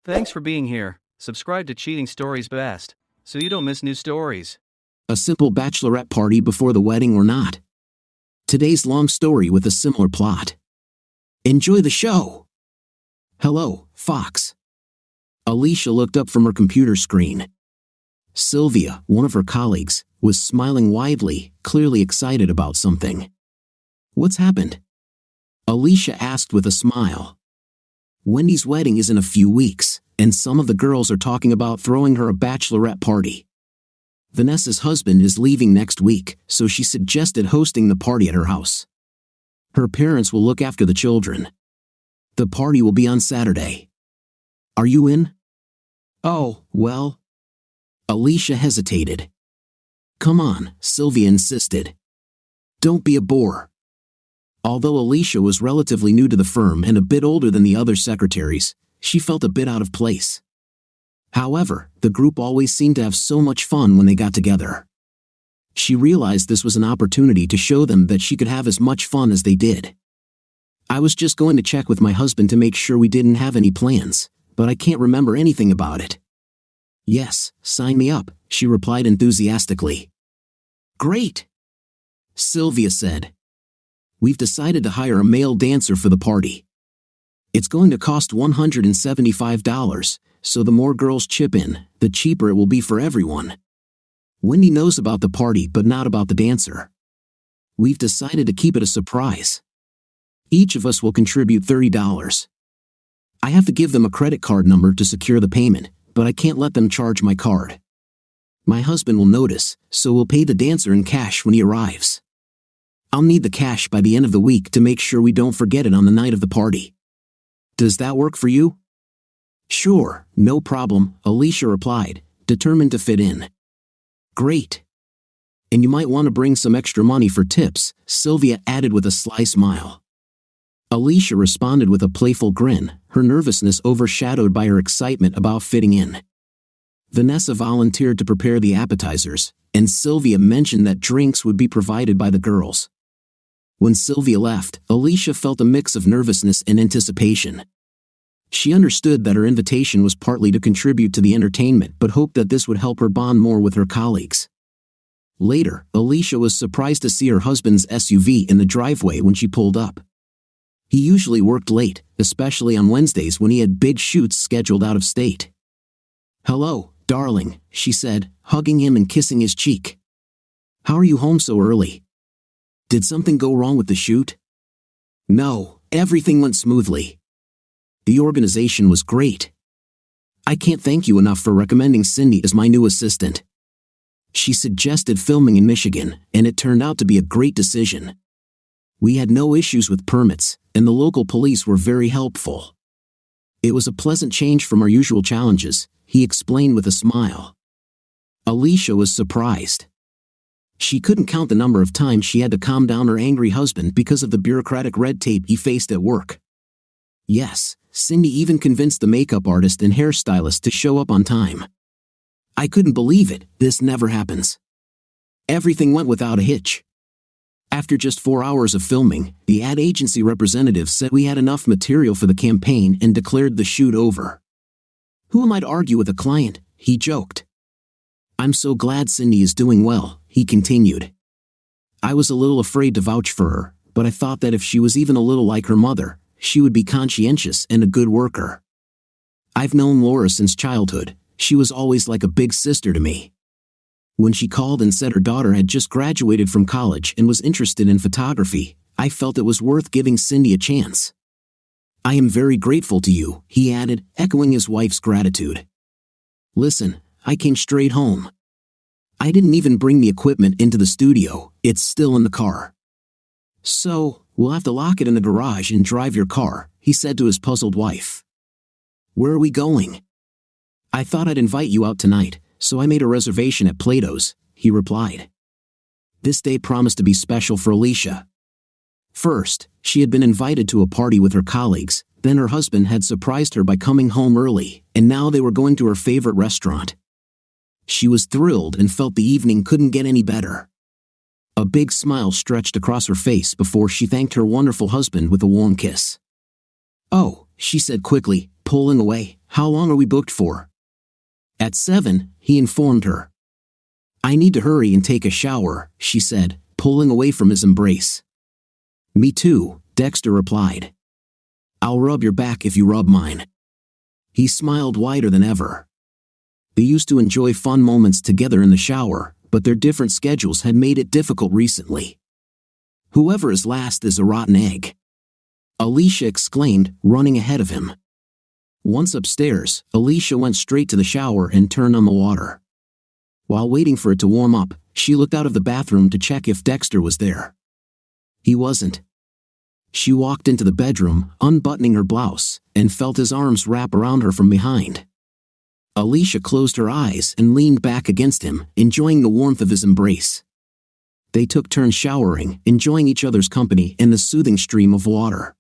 Thanks for being here. Subscribe to Cheating Stories Best, so you don't miss new stories. A simple bachelorette party before the wedding or not? Today's long story with a similar plot. Enjoy the show! Hello, Fox. Alicia looked up from her computer screen. Sylvia, one of her colleagues, was smiling widely, clearly excited about something. What's happened? Alicia asked with a smile. Wendy's wedding is in a few weeks, and some of the girls are talking about throwing her a bachelorette party. Vanessa's husband is leaving next week, so she suggested hosting the party at her house. Her parents will look after the children. The party will be on Saturday. Are you in? Oh, well. Alicia hesitated. Come on, Sylvia insisted. Don't be a bore. Although Alicia was relatively new to the firm and a bit older than the other secretaries, she felt a bit out of place. However, the group always seemed to have so much fun when they got together. She realized this was an opportunity to show them that she could have as much fun as they did. I was just going to check with my husband to make sure we didn't have any plans, but I can't remember anything about it. Yes, sign me up, she replied enthusiastically. Great! Sylvia said. We've decided to hire a male dancer for the party. It's going to cost $175, so the more girls chip in, the cheaper it will be for everyone. Wendy knows about the party but not about the dancer. We've decided to keep it a surprise. Each of us will contribute $30. I have to give them a credit card number to secure the payment, but I can't let them charge my card. My husband will notice, so we'll pay the dancer in cash when he arrives. I'll need the cash by the end of the week to make sure we don't forget it on the night of the party. Does that work for you? Sure, no problem, Alicia replied, determined to fit in. Great. And you might want to bring some extra money for tips, Sylvia added with a sly smile. Alicia responded with a playful grin, her nervousness overshadowed by her excitement about fitting in. Vanessa volunteered to prepare the appetizers, and Sylvia mentioned that drinks would be provided by the girls. When Sylvia left, Alicia felt a mix of nervousness and anticipation. She understood that her invitation was partly to contribute to the entertainment but hoped that this would help her bond more with her colleagues. Later, Alicia was surprised to see her husband's SUV in the driveway when she pulled up. He usually worked late, especially on Wednesdays when he had big shoots scheduled out of state. Hello, darling, she said, hugging him and kissing his cheek. How are you home so early? Did something go wrong with the shoot? No, everything went smoothly. The organization was great. I can't thank you enough for recommending Cindy as my new assistant. She suggested filming in Michigan, and it turned out to be a great decision. We had no issues with permits, and the local police were very helpful. It was a pleasant change from our usual challenges, he explained with a smile. Alicia was surprised. She couldn't count the number of times she had to calm down her angry husband because of the bureaucratic red tape he faced at work. Yes, Cindy even convinced the makeup artist and hairstylist to show up on time. I couldn't believe it, this never happens. Everything went without a hitch. After just 4 hours of filming, the ad agency representative said we had enough material for the campaign and declared the shoot over. Who am I to argue with a client, he joked. I'm so glad Cindy is doing well, he continued. I was a little afraid to vouch for her, but I thought that if she was even a little like her mother, she would be conscientious and a good worker. I've known Laura since childhood. She was always like a big sister to me. When she called and said her daughter had just graduated from college and was interested in photography, I felt it was worth giving Cindy a chance. I am very grateful to you, he added, echoing his wife's gratitude. Listen, I came straight home. I didn't even bring the equipment into the studio, it's still in the car. So, we'll have to lock it in the garage and drive your car, he said to his puzzled wife. Where are we going? I thought I'd invite you out tonight, so I made a reservation at Plato's, he replied. This day promised to be special for Alicia. First, she had been invited to a party with her colleagues, then her husband had surprised her by coming home early, and now they were going to her favorite restaurant. She was thrilled and felt the evening couldn't get any better. A big smile stretched across her face before she thanked her wonderful husband with a warm kiss. Oh, she said quickly, pulling away. How long are we booked for? At 7, he informed her. I need to hurry and take a shower, she said, pulling away from his embrace. Me too, Dexter replied. I'll rub your back if you rub mine. He smiled wider than ever. They used to enjoy fun moments together in the shower, but their different schedules had made it difficult recently. Whoever is last is a rotten egg, Alicia exclaimed, running ahead of him. Once upstairs, Alicia went straight to the shower and turned on the water. While waiting for it to warm up, she looked out of the bathroom to check if Dexter was there. He wasn't. She walked into the bedroom, unbuttoning her blouse, and felt his arms wrap around her from behind. Alicia closed her eyes and leaned back against him, enjoying the warmth of his embrace. They took turns showering, enjoying each other's company and the soothing stream of water.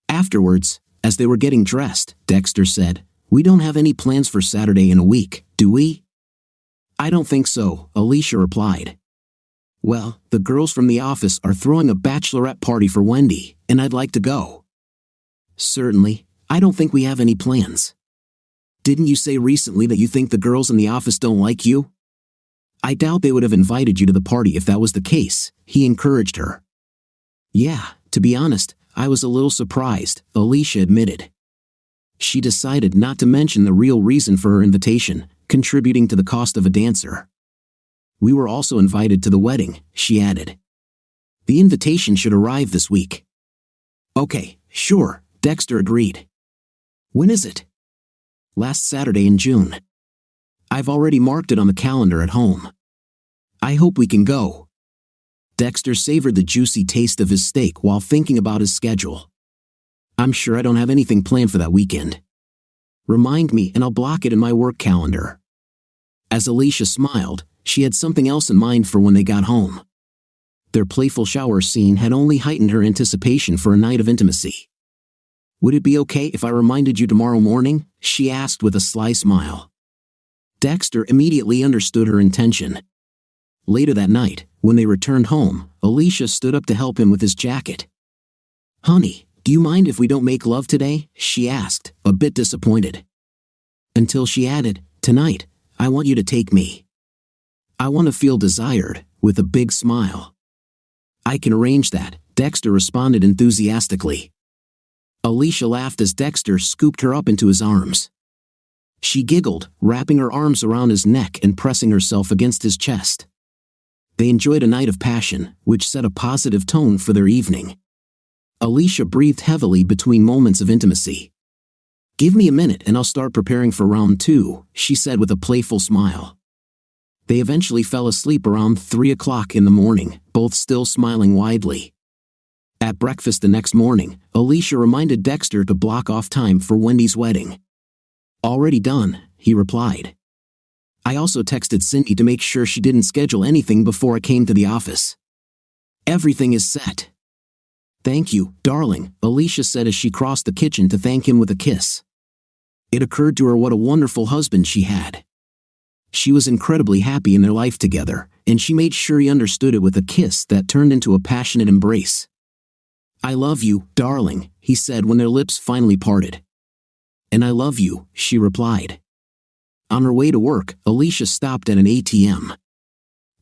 Afterwards, as they were getting dressed, Dexter said, "We don't have any plans for Saturday in a week, do we?" "I don't think so," Alicia replied. "Well, the girls from the office are throwing a bachelorette party for Wendy, and I'd like to go." "Certainly, I don't think we have any plans." "Didn't you say recently that you think the girls in the office don't like you?" "I doubt they would have invited you to the party if that was the case," he encouraged her. "Yeah, to be honest, I was a little surprised," Alicia admitted. She decided not to mention the real reason for her invitation, contributing to the cost of a dancer. "We were also invited to the wedding," she added. "The invitation should arrive this week." "Okay, sure," Dexter agreed. "When is it?" "Last Saturday in June. I've already marked it on the calendar at home. I hope we can go." Dexter savored the juicy taste of his steak while thinking about his schedule. "I'm sure I don't have anything planned for that weekend. Remind me and I'll block it in my work calendar." As Alicia smiled, she had something else in mind for when they got home. Their playful shower scene had only heightened her anticipation for a night of intimacy. "Would it be okay if I reminded you tomorrow morning?" she asked with a sly smile. Dexter immediately understood her intention. Later that night, when they returned home, Alicia stood up to help him with his jacket. "Honey, do you mind if we don't make love today?" she asked, a bit disappointed. Until she added, "Tonight, I want you to take me. I want to feel desired," with a big smile. "I can arrange that," Dexter responded enthusiastically. Alicia laughed as Dexter scooped her up into his arms. She giggled, wrapping her arms around his neck and pressing herself against his chest. They enjoyed a night of passion, which set a positive tone for their evening. Alicia breathed heavily between moments of intimacy. "Give me a minute and I'll start preparing for round 2, she said with a playful smile. They eventually fell asleep around 3 o'clock in the morning, both still smiling widely. At breakfast the next morning, Alicia reminded Dexter to block off time for Wendy's wedding. "Already done," he replied. "I also texted Cindy to make sure she didn't schedule anything before I came to the office. Everything is set." "Thank you, darling," Alicia said as she crossed the kitchen to thank him with a kiss. It occurred to her what a wonderful husband she had. She was incredibly happy in their life together, and she made sure he understood it with a kiss that turned into a passionate embrace. "I love you, darling," he said when their lips finally parted. "And I love you," she replied. On her way to work, Alicia stopped at an ATM.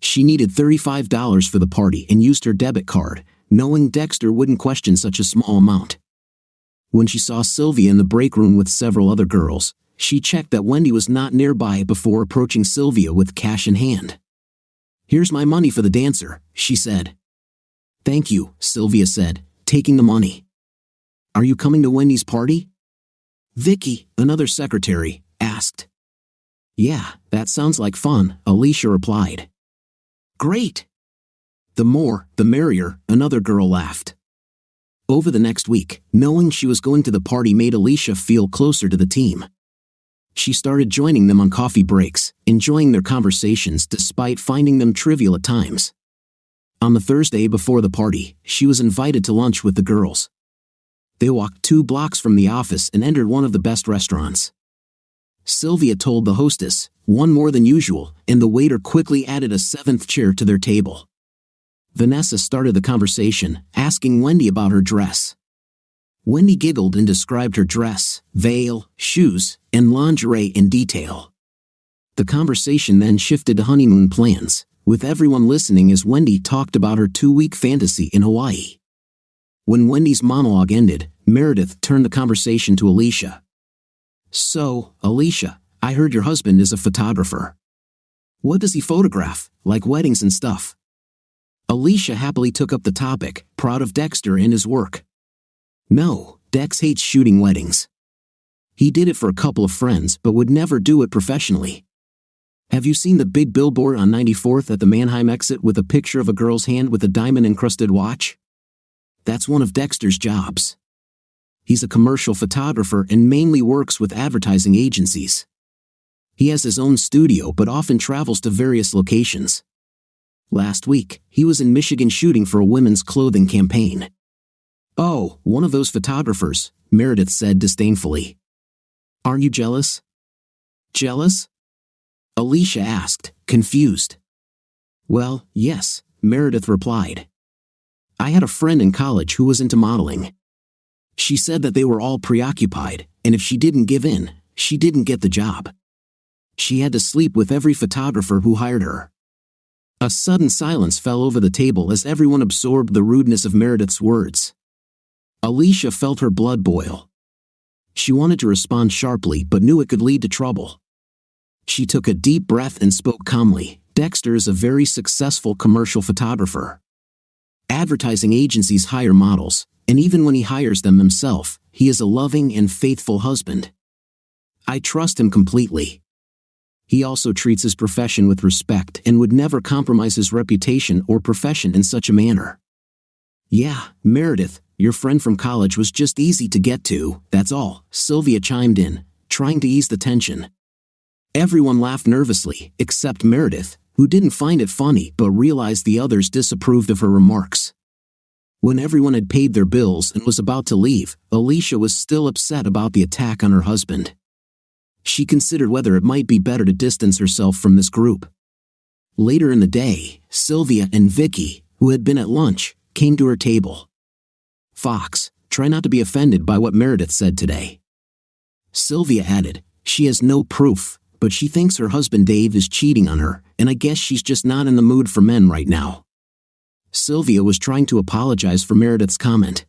She needed $35 for the party and used her debit card, knowing Dexter wouldn't question such a small amount. When she saw Sylvia in the break room with several other girls, she checked that Wendy was not nearby before approaching Sylvia with cash in hand. "Here's my money for the dancer," she said. "Thank you," Sylvia said, taking the money. "Are you coming to Wendy's party?" Vicky, another secretary, asked. "Yeah, that sounds like fun," Alicia replied. "Great! The more, the merrier," another girl laughed. Over the next week, knowing she was going to the party made Alicia feel closer to the team. She started joining them on coffee breaks, enjoying their conversations despite finding them trivial at times. On the Thursday before the party, she was invited to lunch with the girls. They walked 2 blocks from the office and entered one of the best restaurants. Sylvia told the hostess, one more than usual, and the waiter quickly added a 7th chair to their table. Vanessa started the conversation, asking Wendy about her dress. Wendy giggled and described her dress, veil, shoes, and lingerie in detail. The conversation then shifted to honeymoon plans, with everyone listening as Wendy talked about her 2-week fantasy in Hawaii. When Wendy's monologue ended, Meredith turned the conversation to Alicia. "So, Alicia, I heard your husband is a photographer. What does he photograph, like weddings and stuff?" Alicia happily took up the topic, proud of Dexter and his work. "No, Dex hates shooting weddings. He did it for a couple of friends but would never do it professionally. Have you seen the big billboard on 94th at the Mannheim exit with a picture of a girl's hand with a diamond-encrusted watch? That's one of Dexter's jobs. He's a commercial photographer and mainly works with advertising agencies. He has his own studio but often travels to various locations. Last week, he was in Michigan shooting for a women's clothing campaign." "Oh, one of those photographers," Meredith said disdainfully. "Aren't you jealous?" "Jealous?" Alicia asked, confused. "Well, yes," Meredith replied. "I had a friend in college who was into modeling. She said that they were all preoccupied, and if she didn't give in, she didn't get the job. She had to sleep with every photographer who hired her." A sudden silence fell over the table as everyone absorbed the rudeness of Meredith's words. Alicia felt her blood boil. She wanted to respond sharply but knew it could lead to trouble. She took a deep breath and spoke calmly. "Dexter is a very successful commercial photographer. Advertising agencies hire models, and even when he hires them himself, he is a loving and faithful husband. I trust him completely. He also treats his profession with respect and would never compromise his reputation or profession in such a manner." "Yeah, Meredith, your friend from college was just easy to get to, that's all," Sylvia chimed in, trying to ease the tension. Everyone laughed nervously, except Meredith, who didn't find it funny but realized the others disapproved of her remarks. When everyone had paid their bills and was about to leave, Alicia was still upset about the attack on her husband. She considered whether it might be better to distance herself from this group. Later in the day, Sylvia and Vicky, who had been at lunch, came to her table. "Fox, try not to be offended by what Meredith said today." Sylvia added, "She has no proof, but she thinks her husband Dave is cheating on her, and I guess she's just not in the mood for men right now." Sylvia was trying to apologize for Meredith's comment.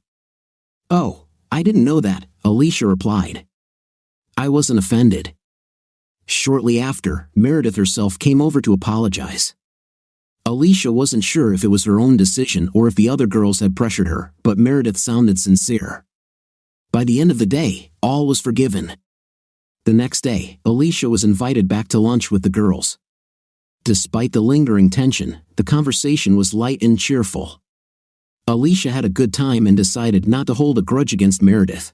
"Oh, I didn't know that," Alicia replied. "I wasn't offended." Shortly after, Meredith herself came over to apologize. Alicia wasn't sure if it was her own decision or if the other girls had pressured her, but Meredith sounded sincere. By the end of the day, all was forgiven. The next day, Alicia was invited back to lunch with the girls. Despite the lingering tension, the conversation was light and cheerful. Alicia had a good time and decided not to hold a grudge against Meredith.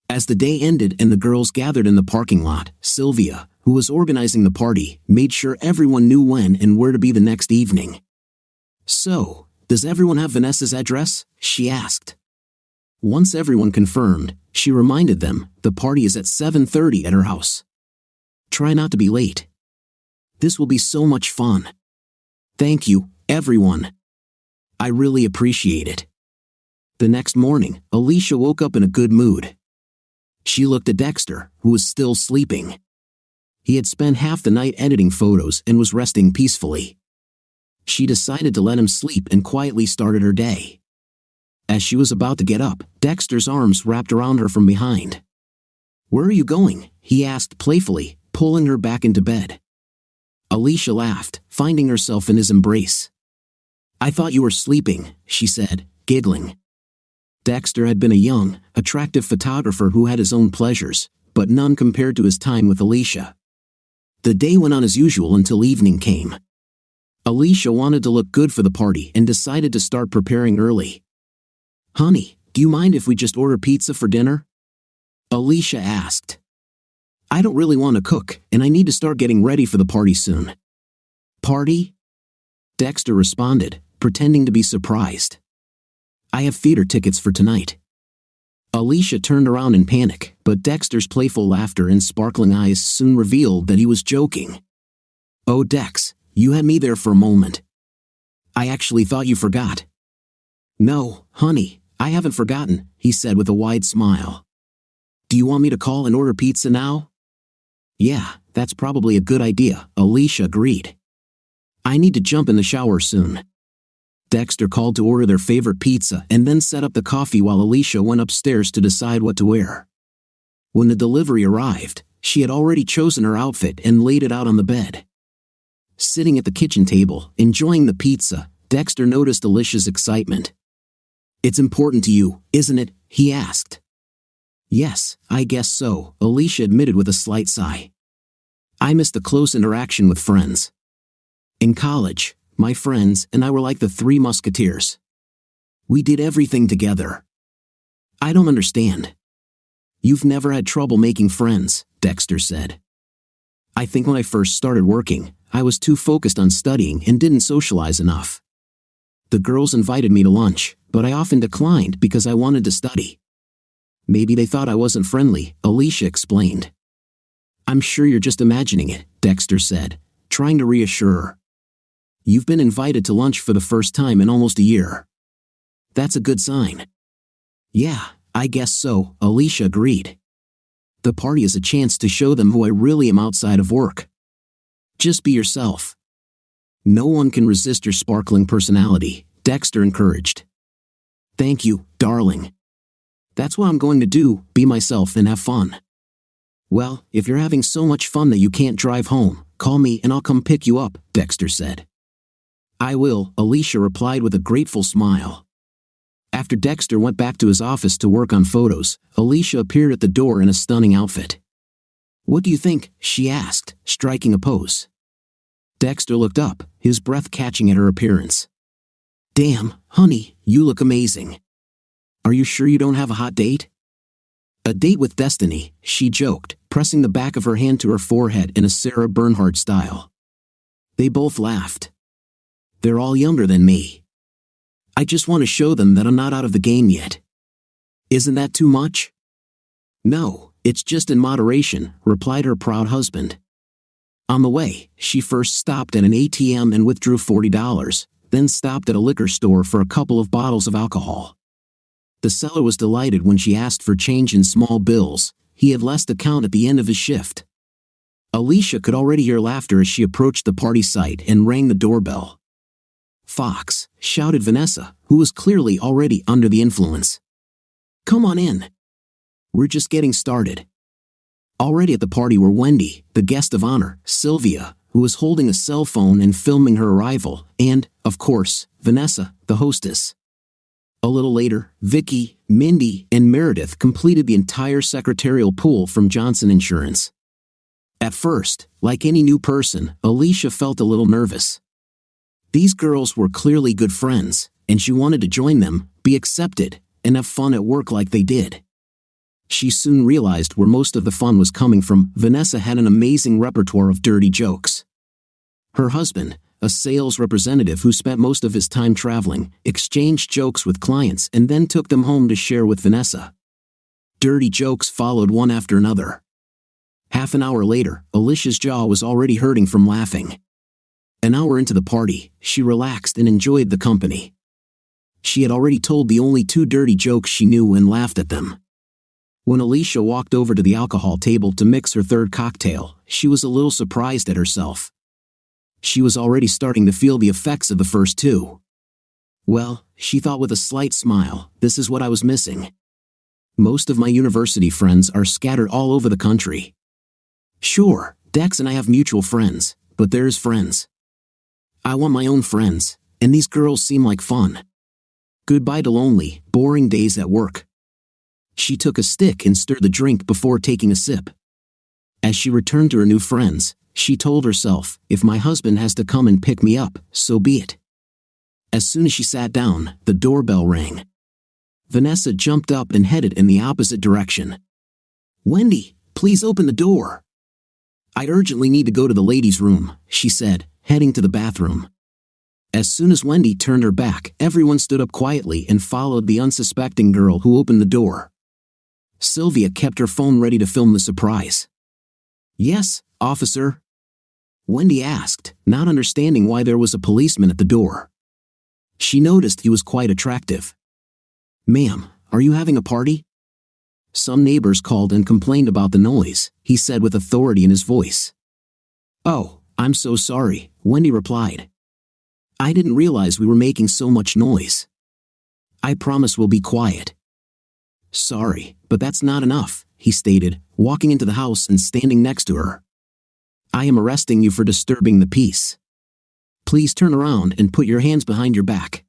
As the day ended and the girls gathered in the parking lot, Sylvia, who was organizing the party, made sure everyone knew when and where to be the next evening. "So, does everyone have Vanessa's address?" she asked. Once everyone confirmed, she reminded them, "The party is at 7:30 at her house. Try not to be late. This will be so much fun. Thank you, everyone. I really appreciate it." The next morning, Alicia woke up in a good mood. She looked at Dexter, who was still sleeping. He had spent half the night editing photos and was resting peacefully. She decided to let him sleep and quietly started her day. As she was about to get up, Dexter's arms wrapped around her from behind. "Where are you going?" he asked playfully, pulling her back into bed. Alicia laughed, finding herself in his embrace. "I thought you were sleeping," she said, giggling. Dexter had been a young, attractive photographer who had his own pleasures, but none compared to his time with Alicia. The day went on as usual until evening came. Alicia wanted to look good for the party and decided to start preparing early. "Honey, do you mind if we just order pizza for dinner?" Alicia asked. "I don't really want to cook, and I need to start getting ready for the party soon." "Party?" Dexter responded, pretending to be surprised. "I have theater tickets for tonight." Alicia turned around in panic, but Dexter's playful laughter and sparkling eyes soon revealed that he was joking. "Oh Dex, you had me there for a moment. I actually thought you forgot." "No, honey, I haven't forgotten, he said with a wide smile. Do you want me to call and order pizza now? Yeah, that's probably a good idea, Alicia agreed. I need to jump in the shower soon. Dexter called to order their favorite pizza and then set up the coffee while Alicia went upstairs to decide what to wear. When the delivery arrived, she had already chosen her outfit and laid it out on the bed. Sitting at the kitchen table, enjoying the pizza, Dexter noticed Alicia's excitement. It's important to you, isn't it? He asked. Yes, I guess so, Alicia admitted with a slight sigh. I miss the close interaction with friends. In college, my friends and I were like the Three Musketeers. We did everything together. I don't understand. You've never had trouble making friends, Dexter said. I think when I first started working, I was too focused on studying and didn't socialize enough. The girls invited me to lunch, but I often declined because I wanted to study. Maybe they thought I wasn't friendly, Alicia explained. I'm sure you're just imagining it, Dexter said, trying to reassure her. You've been invited to lunch for the first time in almost a year. That's a good sign. Yeah, I guess so, Alicia agreed. The party is a chance to show them who I really am outside of work. Just be yourself. No one can resist your sparkling personality, Dexter encouraged. Thank you, darling. That's what I'm going to do, be myself and have fun. Well, if you're having so much fun that you can't drive home, call me and I'll come pick you up, Dexter said. I will, Alicia replied with a grateful smile. After Dexter went back to his office to work on photos, Alicia appeared at the door in a stunning outfit. What do you think? She asked, striking a pose. Dexter looked up, his breath catching at her appearance. Damn, honey, you look amazing. Are you sure you don't have a hot date? A date with destiny, she joked, pressing the back of her hand to her forehead in a Sarah Bernhardt style. They both laughed. They're all younger than me. I just want to show them that I'm not out of the game yet. Isn't that too much? No, it's just in moderation, replied her proud husband. On the way, she first stopped at an ATM and withdrew $40, then stopped at a liquor store for a couple of bottles of alcohol. The seller was delighted when she asked for change in small bills. He had less to count at the end of his shift. Alicia could already hear laughter as she approached the party site and rang the doorbell. Fox, shouted Vanessa, who was clearly already under the influence. Come on in. We're just getting started. Already at the party were Wendy, the guest of honor, Sylvia, who was holding a cell phone and filming her arrival, and, of course, Vanessa, the hostess. A little later, Vicky, Mindy, and Meredith completed the entire secretarial pool from Johnson Insurance. At first, like any new person, Alicia felt a little nervous. These girls were clearly good friends, and she wanted to join them, be accepted, and have fun at work like they did. She soon realized where most of the fun was coming from. Vanessa had an amazing repertoire of dirty jokes. Her husband, a sales representative who spent most of his time traveling, exchanged jokes with clients and then took them home to share with Vanessa. Dirty jokes followed one after another. Half an hour later, Alicia's jaw was already hurting from laughing. An hour into the party, she relaxed and enjoyed the company. She had already told the only 2 dirty jokes she knew and laughed at them. When Alicia walked over to the alcohol table to mix her third cocktail, she was a little surprised at herself. She was already starting to feel the effects of the first 2. Well, she thought with a slight smile, this is what I was missing. Most of my university friends are scattered all over the country. Sure, Dex and I have mutual friends, but there's friends. I want my own friends, and these girls seem like fun. Goodbye to lonely, boring days at work. She took a stick and stirred the drink before taking a sip. As she returned to her new friends, she told herself, if my husband has to come and pick me up, so be it. As soon as she sat down, the doorbell rang. Vanessa jumped up and headed in the opposite direction. Wendy, please open the door. I urgently need to go to the ladies' room, she said, heading to the bathroom. As soon as Wendy turned her back, everyone stood up quietly and followed the unsuspecting girl who opened the door. Sylvia kept her phone ready to film the surprise. Yes, officer? Wendy asked, not understanding why there was a policeman at the door. She noticed he was quite attractive. "Ma'am, are you having a party?" "Some neighbors called and complained about the noise," he said with authority in his voice. "Oh, I'm so sorry," Wendy replied. "I didn't realize we were making so much noise. I promise we'll be quiet." "Sorry, but that's not enough," he stated, walking into the house and standing next to her. "I am arresting you for disturbing the peace. Please turn around and put your hands behind your back."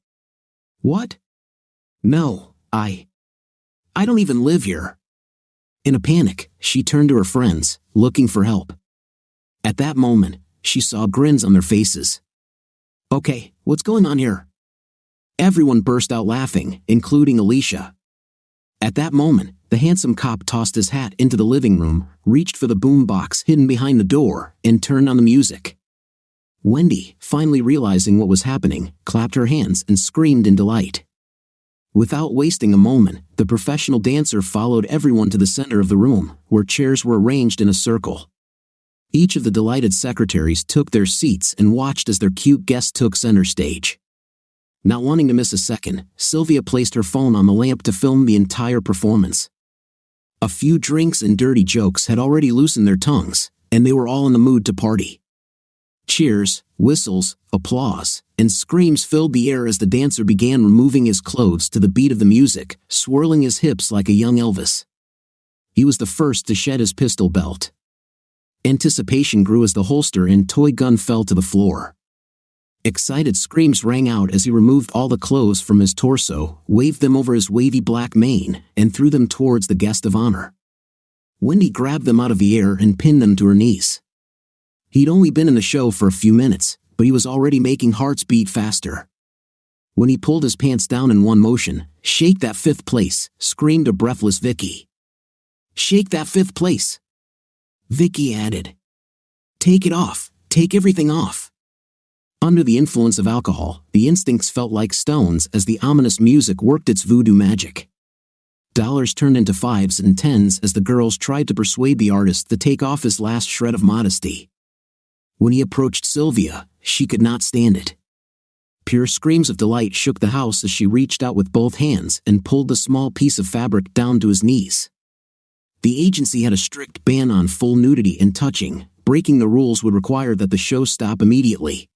"What?" "No, I don't even live here." In a panic, she turned to her friends, looking for help. At that moment, she saw grins on their faces. "Okay, what's going on here?" Everyone burst out laughing, including Alicia. At that moment, the handsome cop tossed his hat into the living room, reached for the boom box hidden behind the door, and turned on the music. Wendy, finally realizing what was happening, clapped her hands and screamed in delight. Without wasting a moment, the professional dancer followed everyone to the center of the room, where chairs were arranged in a circle. Each of the delighted secretaries took their seats and watched as their cute guest took center stage. Not wanting to miss a second, Sylvia placed her phone on the lamp to film the entire performance. A few drinks and dirty jokes had already loosened their tongues, and they were all in the mood to party. Cheers, whistles, applause, and screams filled the air as the dancer began removing his clothes to the beat of the music, swirling his hips like a young Elvis. He was the first to shed his pistol belt. Anticipation grew as the holster and toy gun fell to the floor. Excited screams rang out as he removed all the clothes from his torso, waved them over his wavy black mane, and threw them towards the guest of honor. Wendy grabbed them out of the air and pinned them to her knees. He'd only been in the show for a few minutes, but he was already making hearts beat faster. When he pulled his pants down in one motion, "Shake that fifth place," screamed a breathless Vicky. "Shake that fifth place," Vicky added. "Take it off, take everything off." Under the influence of alcohol, the instincts felt like stones as the ominous music worked its voodoo magic. Dollars turned into fives and tens as the girls tried to persuade the artist to take off his last shred of modesty. When he approached Sylvia, she could not stand it. Pure screams of delight shook the house as she reached out with both hands and pulled the small piece of fabric down to his knees. The agency had a strict ban on full nudity and touching. Breaking the rules would require that the show stop immediately.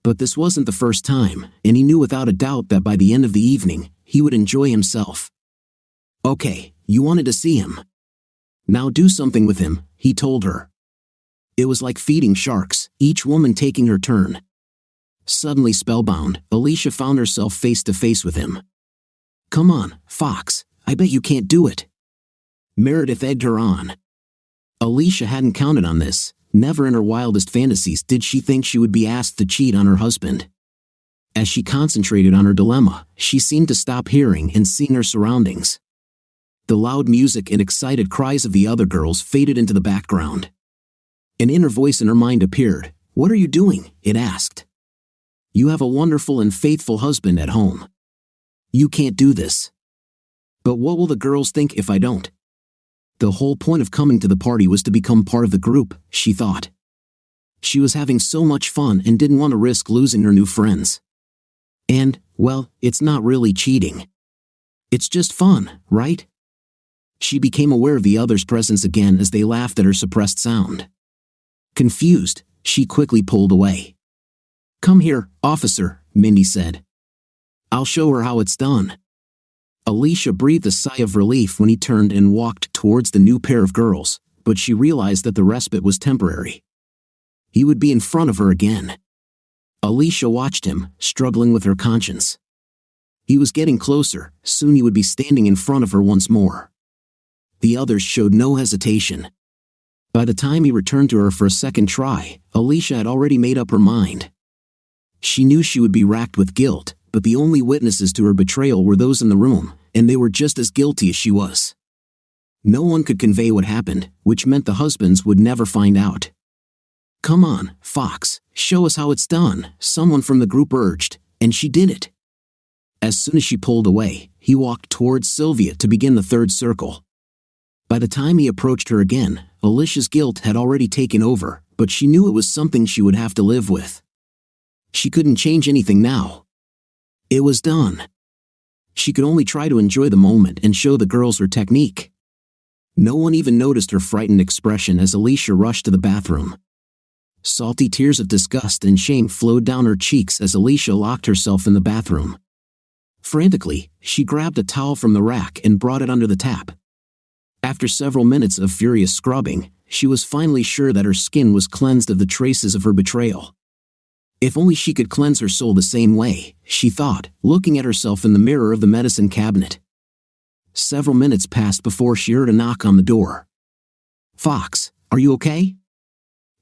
But this wasn't the first time, and he knew without a doubt that by the end of the evening, he would enjoy himself. "Okay, you wanted to see him. Now do something with him," he told her. It was like feeding sharks, each woman taking her turn. Suddenly spellbound, Alicia found herself face to face with him. "Come on, Fox, I bet you can't do it." Meredith egged her on. Alicia hadn't counted on this. Never in her wildest fantasies did she think she would be asked to cheat on her husband. As she concentrated on her dilemma, she seemed to stop hearing and seeing her surroundings. The loud music and excited cries of the other girls faded into the background. An inner voice in her mind appeared. "What are you doing?" it asked. "You have a wonderful and faithful husband at home. You can't do this." "But what will the girls think if I don't?" The whole point of coming to the party was to become part of the group, she thought. She was having so much fun and didn't want to risk losing her new friends. And, well, it's not really cheating. It's just fun, right? She became aware of the others' presence again as they laughed at her suppressed sound. Confused, she quickly pulled away. "Come here, officer," Mindy said. "I'll show her how it's done." Alicia breathed a sigh of relief when he turned and walked towards the new pair of girls, but she realized that the respite was temporary. He would be in front of her again. Alicia watched him, struggling with her conscience. He was getting closer. Soon he would be standing in front of her once more. The others showed no hesitation. By the time he returned to her for a second try, Alicia had already made up her mind. She knew she would be racked with guilt, but the only witnesses to her betrayal were those in the room, and they were just as guilty as she was. No one could convey what happened, which meant the husbands would never find out. "Come on, Fox, show us how it's done," someone from the group urged, and she did it. As soon as she pulled away, he walked towards Sylvia to begin the third circle. By the time he approached her again, Alicia's guilt had already taken over, but she knew it was something she would have to live with. She couldn't change anything now. It was done. She could only try to enjoy the moment and show the girls her technique. No one even noticed her frightened expression as Alicia rushed to the bathroom. Salty tears of disgust and shame flowed down her cheeks as Alicia locked herself in the bathroom. Frantically, she grabbed a towel from the rack and brought it under the tap. After several minutes of furious scrubbing, she was finally sure that her skin was cleansed of the traces of her betrayal. If only she could cleanse her soul the same way, she thought, looking at herself in the mirror of the medicine cabinet. Several minutes passed before she heard a knock on the door. "Fox, are you okay?"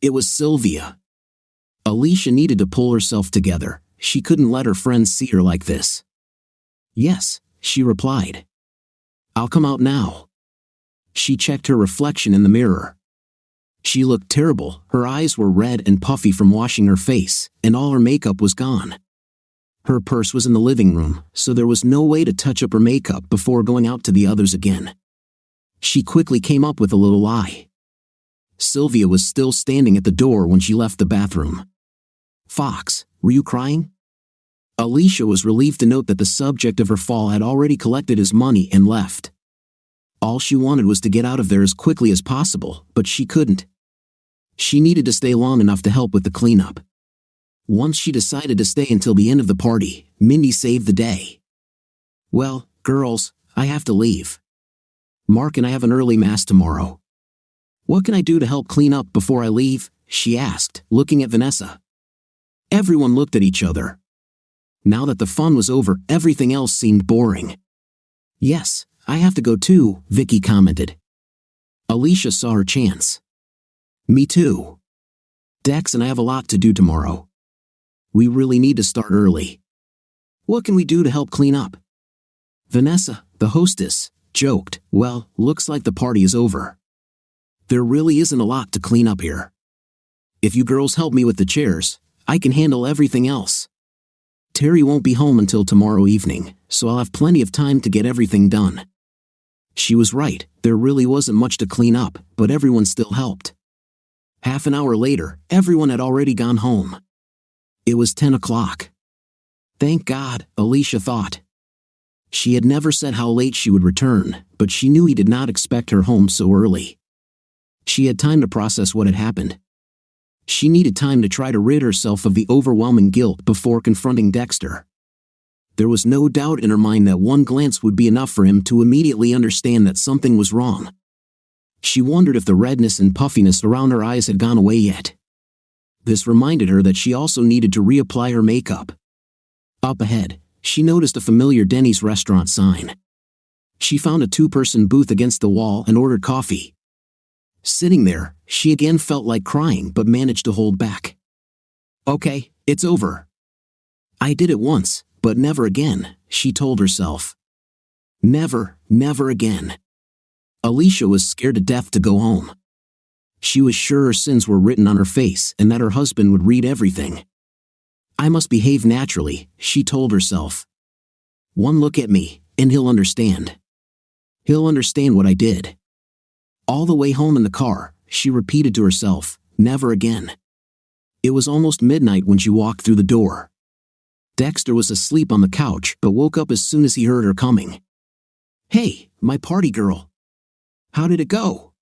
It was Sylvia. Alicia needed to pull herself together. She couldn't let her friends see her like this. "Yes," she replied. "I'll come out now." She checked her reflection in the mirror. She looked terrible. Her eyes were red and puffy from washing her face, and all her makeup was gone. Her purse was in the living room, so there was no way to touch up her makeup before going out to the others again. She quickly came up with a little lie. Sylvia was still standing at the door when she left the bathroom. "Fox, were you crying?" Alicia was relieved to note that the subject of her fall had already collected his money and left. All she wanted was to get out of there as quickly as possible, but she couldn't. She needed to stay long enough to help with the cleanup. Once she decided to stay until the end of the party, Mindy saved the day. "Well, girls, I have to leave. Mark and I have an early mass tomorrow. What can I do to help clean up before I leave?" she asked, looking at Vanessa. Everyone looked at each other. Now that the fun was over, everything else seemed boring. "Yes, I have to go too," Vicky commented. Alicia saw her chance. "Me too. Dex and I have a lot to do tomorrow. We really need to start early. What can we do to help clean up?" Vanessa, the hostess, joked, "Well, looks like the party is over. There really isn't a lot to clean up here. If you girls help me with the chairs, I can handle everything else. Terry won't be home until tomorrow evening, so I'll have plenty of time to get everything done." She was right, there really wasn't much to clean up, but everyone still helped. Half an hour later, everyone had already gone home. It was 10 o'clock. Thank God, Alicia thought. She had never said how late she would return, but she knew he did not expect her home so early. She had time to process what had happened. She needed time to try to rid herself of the overwhelming guilt before confronting Dexter. There was no doubt in her mind that one glance would be enough for him to immediately understand that something was wrong. She wondered if the redness and puffiness around her eyes had gone away yet. This reminded her that she also needed to reapply her makeup. Up ahead, she noticed a familiar Denny's restaurant sign. She found a two-person booth against the wall and ordered coffee. Sitting there, she again felt like crying but managed to hold back. "Okay, it's over. I did it once, but never again," she told herself. Never, never again. Alicia was scared to death to go home. She was sure her sins were written on her face and that her husband would read everything. "I must behave naturally," she told herself. "One look at me, and he'll understand. He'll understand what I did." All the way home in the car, she repeated to herself, "Never again." It was almost midnight when she walked through the door. Dexter was asleep on the couch but woke up as soon as he heard her coming. "Hey, my party girl. How did it go?"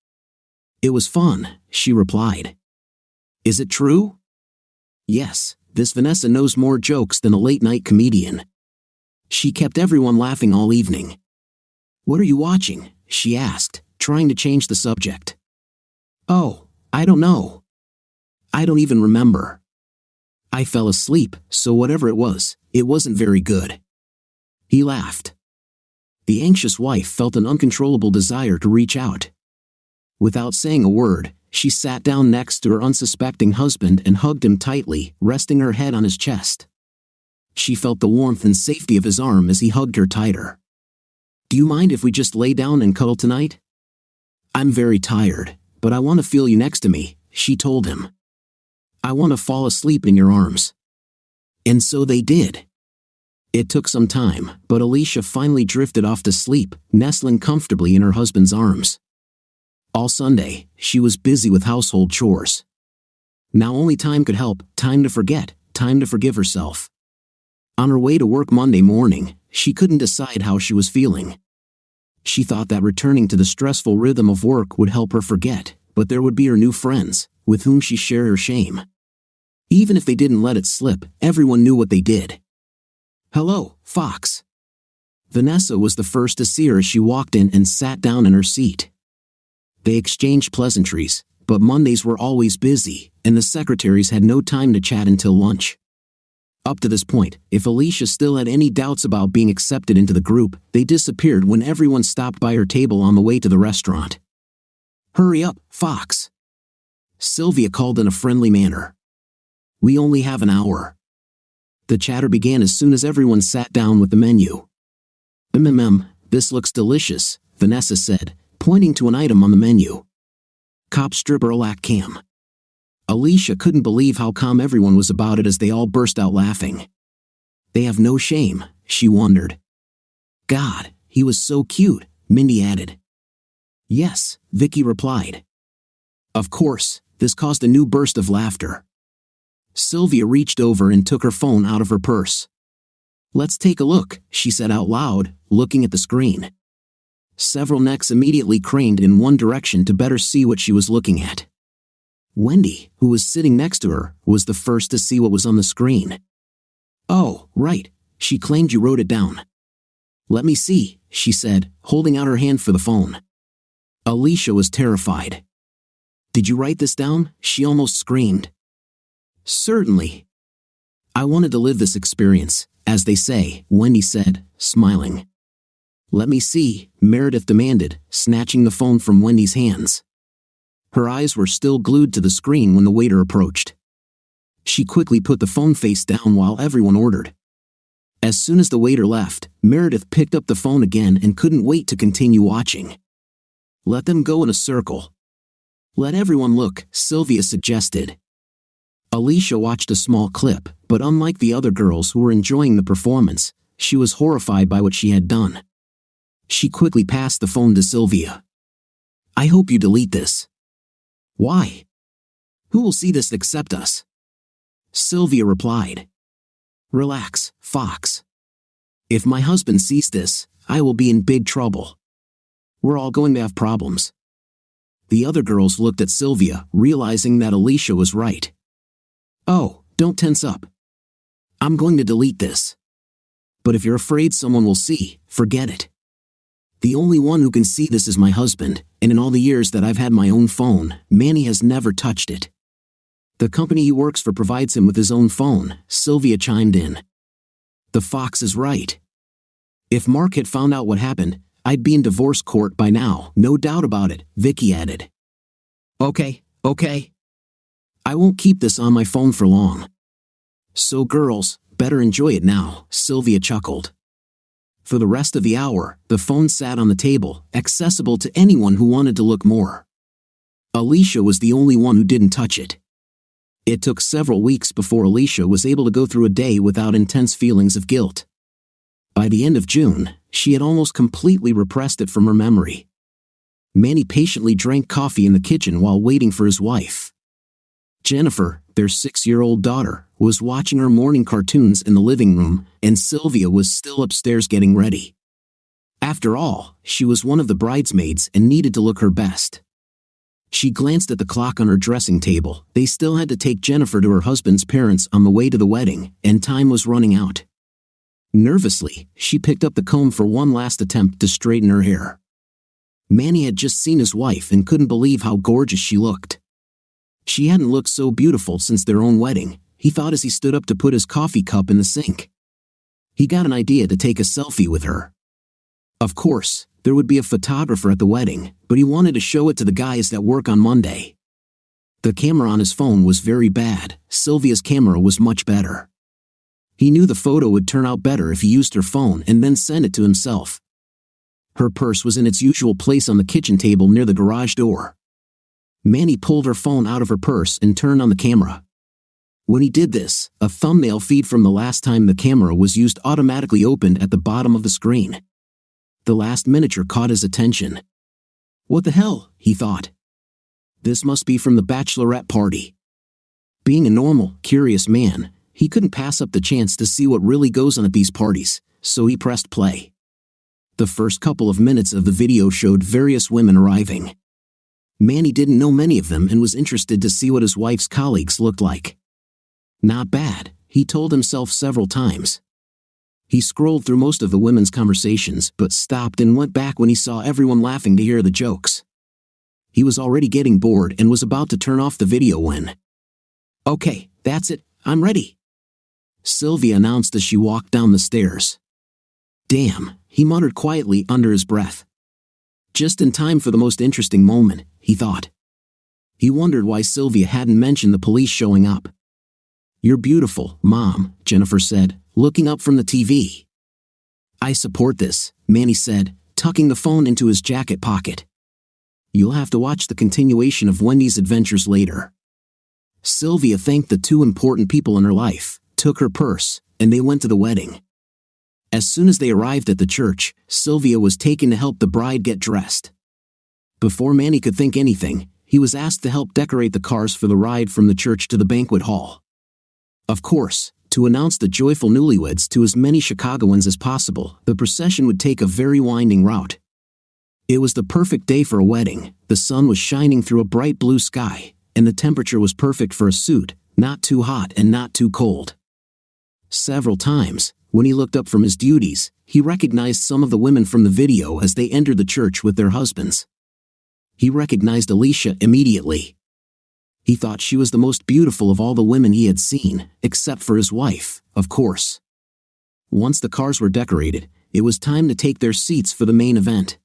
"It was fun," she replied. "Is it true?" "Yes, this Vanessa knows more jokes than a late-night comedian. She kept everyone laughing all evening." "What are you watching?" she asked, trying to change the subject. "Oh, I don't know. I don't even remember. I fell asleep, so whatever it wasn't very good." He laughed. The anxious wife felt an uncontrollable desire to reach out. Without saying a word, she sat down next to her unsuspecting husband and hugged him tightly, resting her head on his chest. She felt the warmth and safety of his arm as he hugged her tighter. "Do you mind if we just lay down and cuddle tonight? I'm very tired, but I want to feel you next to me," she told him. "I want to fall asleep in your arms." And so they did. It took some time, but Alicia finally drifted off to sleep, nestling comfortably in her husband's arms. All Sunday, she was busy with household chores. Now only time could help, time to forget, time to forgive herself. On her way to work Monday morning, she couldn't decide how she was feeling. She thought that returning to the stressful rhythm of work would help her forget, but there would be her new friends, with whom she shared her shame. Even if they didn't let it slip, everyone knew what they did. "Hello, Fox." Vanessa was the first to see her as she walked in and sat down in her seat. They exchanged pleasantries, but Mondays were always busy, and the secretaries had no time to chat until lunch. Up to this point, if Alicia still had any doubts about being accepted into the group, they disappeared when everyone stopped by her table on the way to the restaurant. "Hurry up, Fox," Sylvia called in a friendly manner. "We only have an hour." The chatter began as soon as everyone sat down with the menu. This looks delicious," Vanessa said, pointing to an item on the menu. "Cop stripper lac cam." Alicia couldn't believe how calm everyone was about it as they all burst out laughing. "They have no shame," she wondered. "God, he was so cute," Mindy added. "Yes," Vicky replied. Of course, this caused a new burst of laughter. Sylvia reached over and took her phone out of her purse. "Let's take a look," she said out loud, looking at the screen. Several necks immediately craned in one direction to better see what she was looking at. Wendy, who was sitting next to her, was the first to see what was on the screen. "Oh, right," she claimed. "You wrote it down." "Let me see," she said, holding out her hand for the phone. Alicia was terrified. "Did you write this down?" she almost screamed. "Certainly. I wanted to live this experience, as they say," Wendy said, smiling. "Let me see," Meredith demanded, snatching the phone from Wendy's hands. Her eyes were still glued to the screen when the waiter approached. She quickly put the phone face down while everyone ordered. As soon as the waiter left, Meredith picked up the phone again and couldn't wait to continue watching. "Let them go in a circle." "Let everyone look," Sylvia suggested. Alicia watched a small clip, but unlike the other girls who were enjoying the performance, she was horrified by what she had done. She quickly passed the phone to Sylvia. "I hope you delete this." "Why? Who will see this except us?" Sylvia replied. "Relax, Fox. If my husband sees this, I will be in big trouble. We're all going to have problems." The other girls looked at Sylvia, realizing that Alicia was right. "Oh, don't tense up. I'm going to delete this. But if you're afraid someone will see, forget it. The only one who can see this is my husband, and in all the years that I've had my own phone, Manny has never touched it. The company he works for provides him with his own phone," Sylvia chimed in. "The Fox is right. If Mark had found out what happened, I'd be in divorce court by now, no doubt about it," Vicky added. Okay. I won't keep this on my phone for long. So girls, better enjoy it now," Sylvia chuckled. For the rest of the hour, the phone sat on the table, accessible to anyone who wanted to look more. Alicia was the only one who didn't touch it. It took several weeks before Alicia was able to go through a day without intense feelings of guilt. By the end of June, she had almost completely repressed it from her memory. Manny patiently drank coffee in the kitchen while waiting for his wife. Jennifer, their 6-year-old daughter, was watching her morning cartoons in the living room, and Sylvia was still upstairs getting ready. After all, she was one of the bridesmaids and needed to look her best. She glanced at the clock on her dressing table. They still had to take Jennifer to her husband's parents on the way to the wedding, and time was running out. Nervously, she picked up the comb for one last attempt to straighten her hair. Manny had just seen his wife and couldn't believe how gorgeous she looked. She hadn't looked so beautiful since their own wedding, he thought as he stood up to put his coffee cup in the sink. He got an idea to take a selfie with her. Of course, there would be a photographer at the wedding, but he wanted to show it to the guys that work on Monday. The camera on his phone was very bad. Sylvia's camera was much better. He knew the photo would turn out better if he used her phone and then sent it to himself. Her purse was in its usual place on the kitchen table near the garage door. Manny pulled her phone out of her purse and turned on the camera. When he did this, a thumbnail feed from the last time the camera was used automatically opened at the bottom of the screen. The last miniature caught his attention. "What the hell?" he thought. "This must be from the bachelorette party." Being a normal, curious man, he couldn't pass up the chance to see what really goes on at these parties, so he pressed play. The first couple of minutes of the video showed various women arriving. Manny didn't know many of them and was interested to see what his wife's colleagues looked like. Not bad, he told himself several times. He scrolled through most of the women's conversations but stopped and went back when he saw everyone laughing to hear the jokes. He was already getting bored and was about to turn off the video when... "Okay, that's it, I'm ready," Sylvia announced as she walked down the stairs. "Damn," he muttered quietly under his breath. Just in time for the most interesting moment, he thought. He wondered why Sylvia hadn't mentioned the police showing up. "You're beautiful, Mom," Jennifer said, looking up from the TV. "I support this," Manny said, tucking the phone into his jacket pocket. "You'll have to watch the continuation of Wendy's adventures later." Sylvia thanked the two important people in her life, took her purse, and they went to the wedding. As soon as they arrived at the church, Sylvia was taken to help the bride get dressed. Before Manny could think anything, he was asked to help decorate the cars for the ride from the church to the banquet hall. Of course, to announce the joyful newlyweds to as many Chicagoans as possible, the procession would take a very winding route. It was the perfect day for a wedding. The sun was shining through a bright blue sky, and the temperature was perfect for a suit, not too hot and not too cold. Several times, when he looked up from his duties, he recognized some of the women from the video as they entered the church with their husbands. He recognized Alicia immediately. He thought she was the most beautiful of all the women he had seen, except for his wife, of course. Once the cars were decorated, it was time to take their seats for the main event.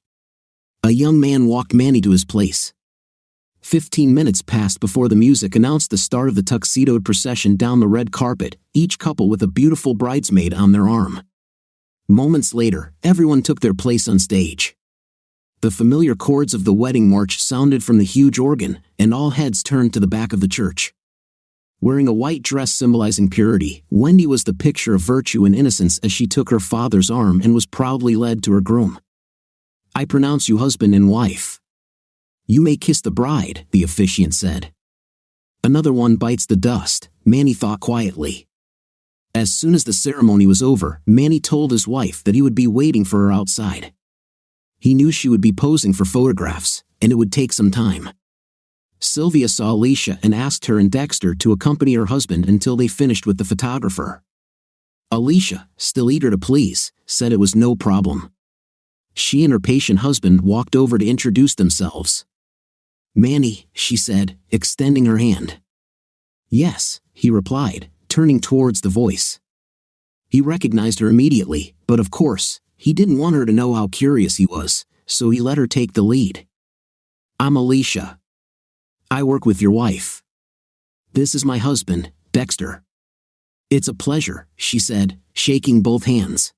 A young man walked Manny to his place. 15 minutes passed before the music announced the start of the tuxedoed procession down the red carpet, each couple with a beautiful bridesmaid on their arm. Moments later, everyone took their place on stage. The familiar chords of the wedding march sounded from the huge organ, and all heads turned to the back of the church. Wearing a white dress symbolizing purity, Wendy was the picture of virtue and innocence as she took her father's arm and was proudly led to her groom. "I pronounce you husband and wife. You may kiss the bride," the officiant said. "Another one bites the dust," Manny thought quietly. As soon as the ceremony was over, Manny told his wife that he would be waiting for her outside. He knew she would be posing for photographs, and it would take some time. Sylvia saw Alicia and asked her and Dexter to accompany her husband until they finished with the photographer. Alicia, still eager to please, said it was no problem. She and her patient husband walked over to introduce themselves. "Manny," she said, extending her hand. "Yes," he replied, turning towards the voice. He recognized her immediately, but of course, he didn't want her to know how curious he was, so he let her take the lead. "I'm Alicia. I work with your wife. This is my husband, Dexter." "It's a pleasure," she said, shaking both hands.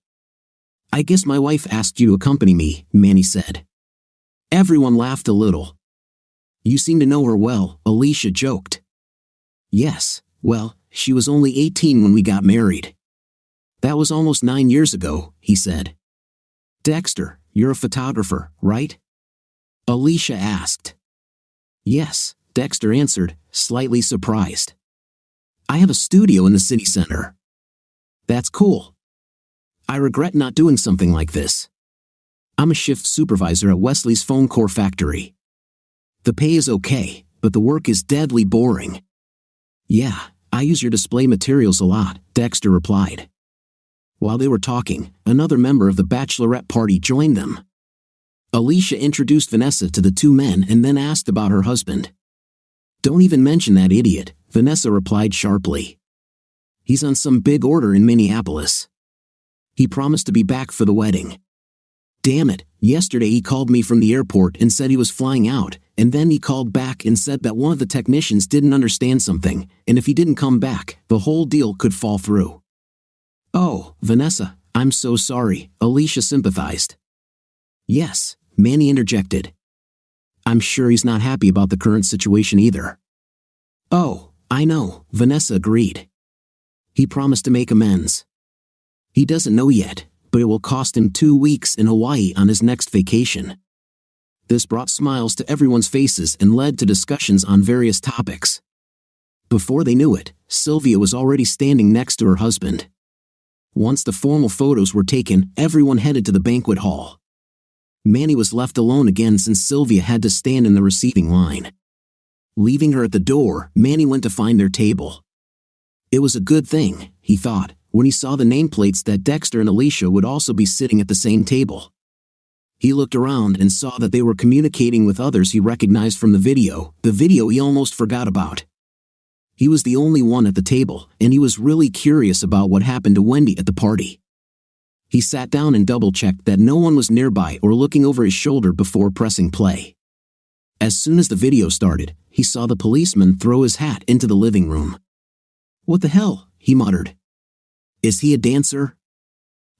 "I guess my wife asked you to accompany me," Manny said. Everyone laughed a little. "You seem to know her well," Alicia joked. "Yes, well, she was only 18 when we got married." "That was almost 9 years ago," he said. "Dexter, you're a photographer, right?" Alicia asked. "Yes," Dexter answered, slightly surprised. "I have a studio in the city center." "That's cool. I regret not doing something like this. I'm a shift supervisor at Wesley's phone core factory. The pay is okay, but the work is deadly boring." "Yeah, I use your display materials a lot," Dexter replied. While they were talking, another member of the bachelorette party joined them. Alicia introduced Vanessa to the two men and then asked about her husband. "Don't even mention that idiot," Vanessa replied sharply. "He's on some big order in Minneapolis. He promised to be back for the wedding. Damn it, yesterday he called me from the airport and said he was flying out, and then he called back and said that one of the technicians didn't understand something, and if he didn't come back, the whole deal could fall through." "Oh, Vanessa, I'm so sorry," Alicia sympathized. "Yes," Manny interjected. "I'm sure he's not happy about the current situation either." "Oh, I know," Vanessa agreed. "He promised to make amends. He doesn't know yet, but it will cost him 2 weeks in Hawaii on his next vacation." This brought smiles to everyone's faces and led to discussions on various topics. Before they knew it, Sylvia was already standing next to her husband. Once the formal photos were taken, everyone headed to the banquet hall. Manny was left alone again since Sylvia had to stand in the receiving line. Leaving her at the door, Manny went to find their table. It was a good thing, he thought, when he saw the nameplates that Dexter and Alicia would also be sitting at the same table. He looked around and saw that they were communicating with others he recognized from the video he almost forgot about. He was the only one at the table, and he was really curious about what happened to Wendy at the party. He sat down and double-checked that no one was nearby or looking over his shoulder before pressing play. As soon as the video started, he saw the policeman throw his hat into the living room. "What the hell?" he muttered. "Is he a dancer?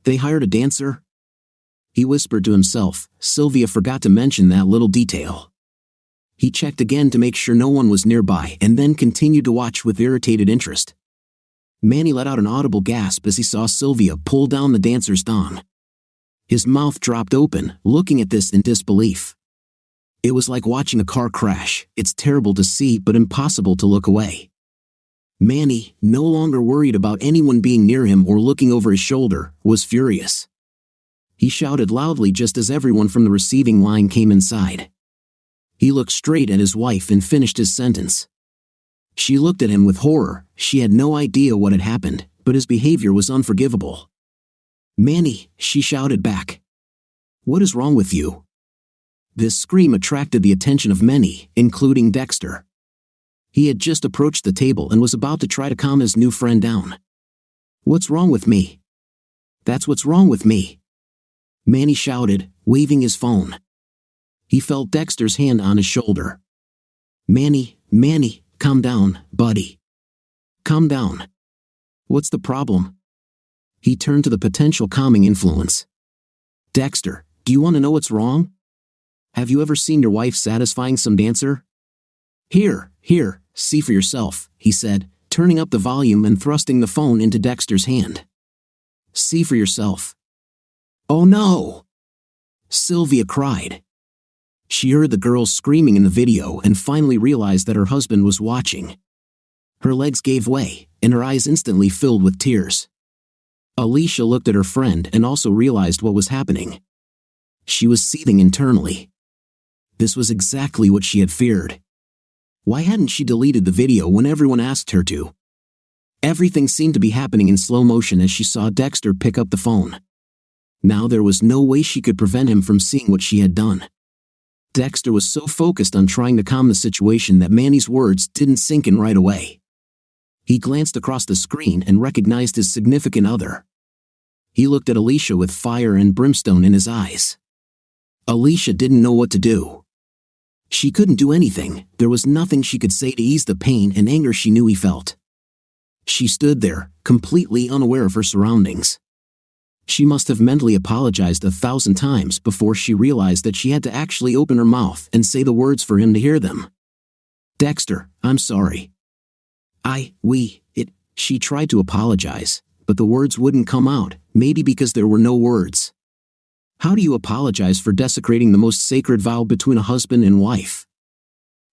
They hired a dancer?" He whispered to himself. Sylvia forgot to mention that little detail. He checked again to make sure no one was nearby and then continued to watch with irritated interest. Manny let out an audible gasp as he saw Sylvia pull down the dancer's thong. His mouth dropped open, looking at this in disbelief. It was like watching a car crash. It's terrible to see but impossible to look away. Manny, no longer worried about anyone being near him or looking over his shoulder, was furious. He shouted loudly just as everyone from the receiving line came inside. He looked straight at his wife and finished his sentence. She looked at him with horror. She had no idea what had happened, but his behavior was unforgivable. "Manny," she shouted back. "What is wrong with you?" This scream attracted the attention of many, including Dexter. He had just approached the table and was about to try to calm his new friend down. "What's wrong with me?" "That's what's wrong with me," Manny shouted, waving his phone. He felt Dexter's hand on his shoulder. Manny, calm down, buddy. Calm down. What's the problem?" He turned to the potential calming influence. "Dexter, do you want to know what's wrong? Have you ever seen your wife satisfying some dancer?" Here, see for yourself," he said, turning up the volume and thrusting the phone into Dexter's hand. "See for yourself." "Oh no!" Sylvia cried. She heard the girls screaming in the video and finally realized that her husband was watching. Her legs gave way, and her eyes instantly filled with tears. Alicia looked at her friend and also realized what was happening. She was seething internally. This was exactly what she had feared. Why hadn't she deleted the video when everyone asked her to? Everything seemed to be happening in slow motion as she saw Dexter pick up the phone. Now there was no way she could prevent him from seeing what she had done. Dexter was so focused on trying to calm the situation that Manny's words didn't sink in right away. He glanced across the screen and recognized his significant other. He looked at Alicia with fire and brimstone in his eyes. Alicia didn't know what to do. She couldn't do anything. There was nothing she could say to ease the pain and anger she knew he felt. She stood there, completely unaware of her surroundings. She must have mentally apologized 1,000 times before she realized that she had to actually open her mouth and say the words for him to hear them. "Dexter, I'm sorry. She tried to apologize, but the words wouldn't come out, maybe because there were no words. How do you apologize for desecrating the most sacred vow between a husband and wife?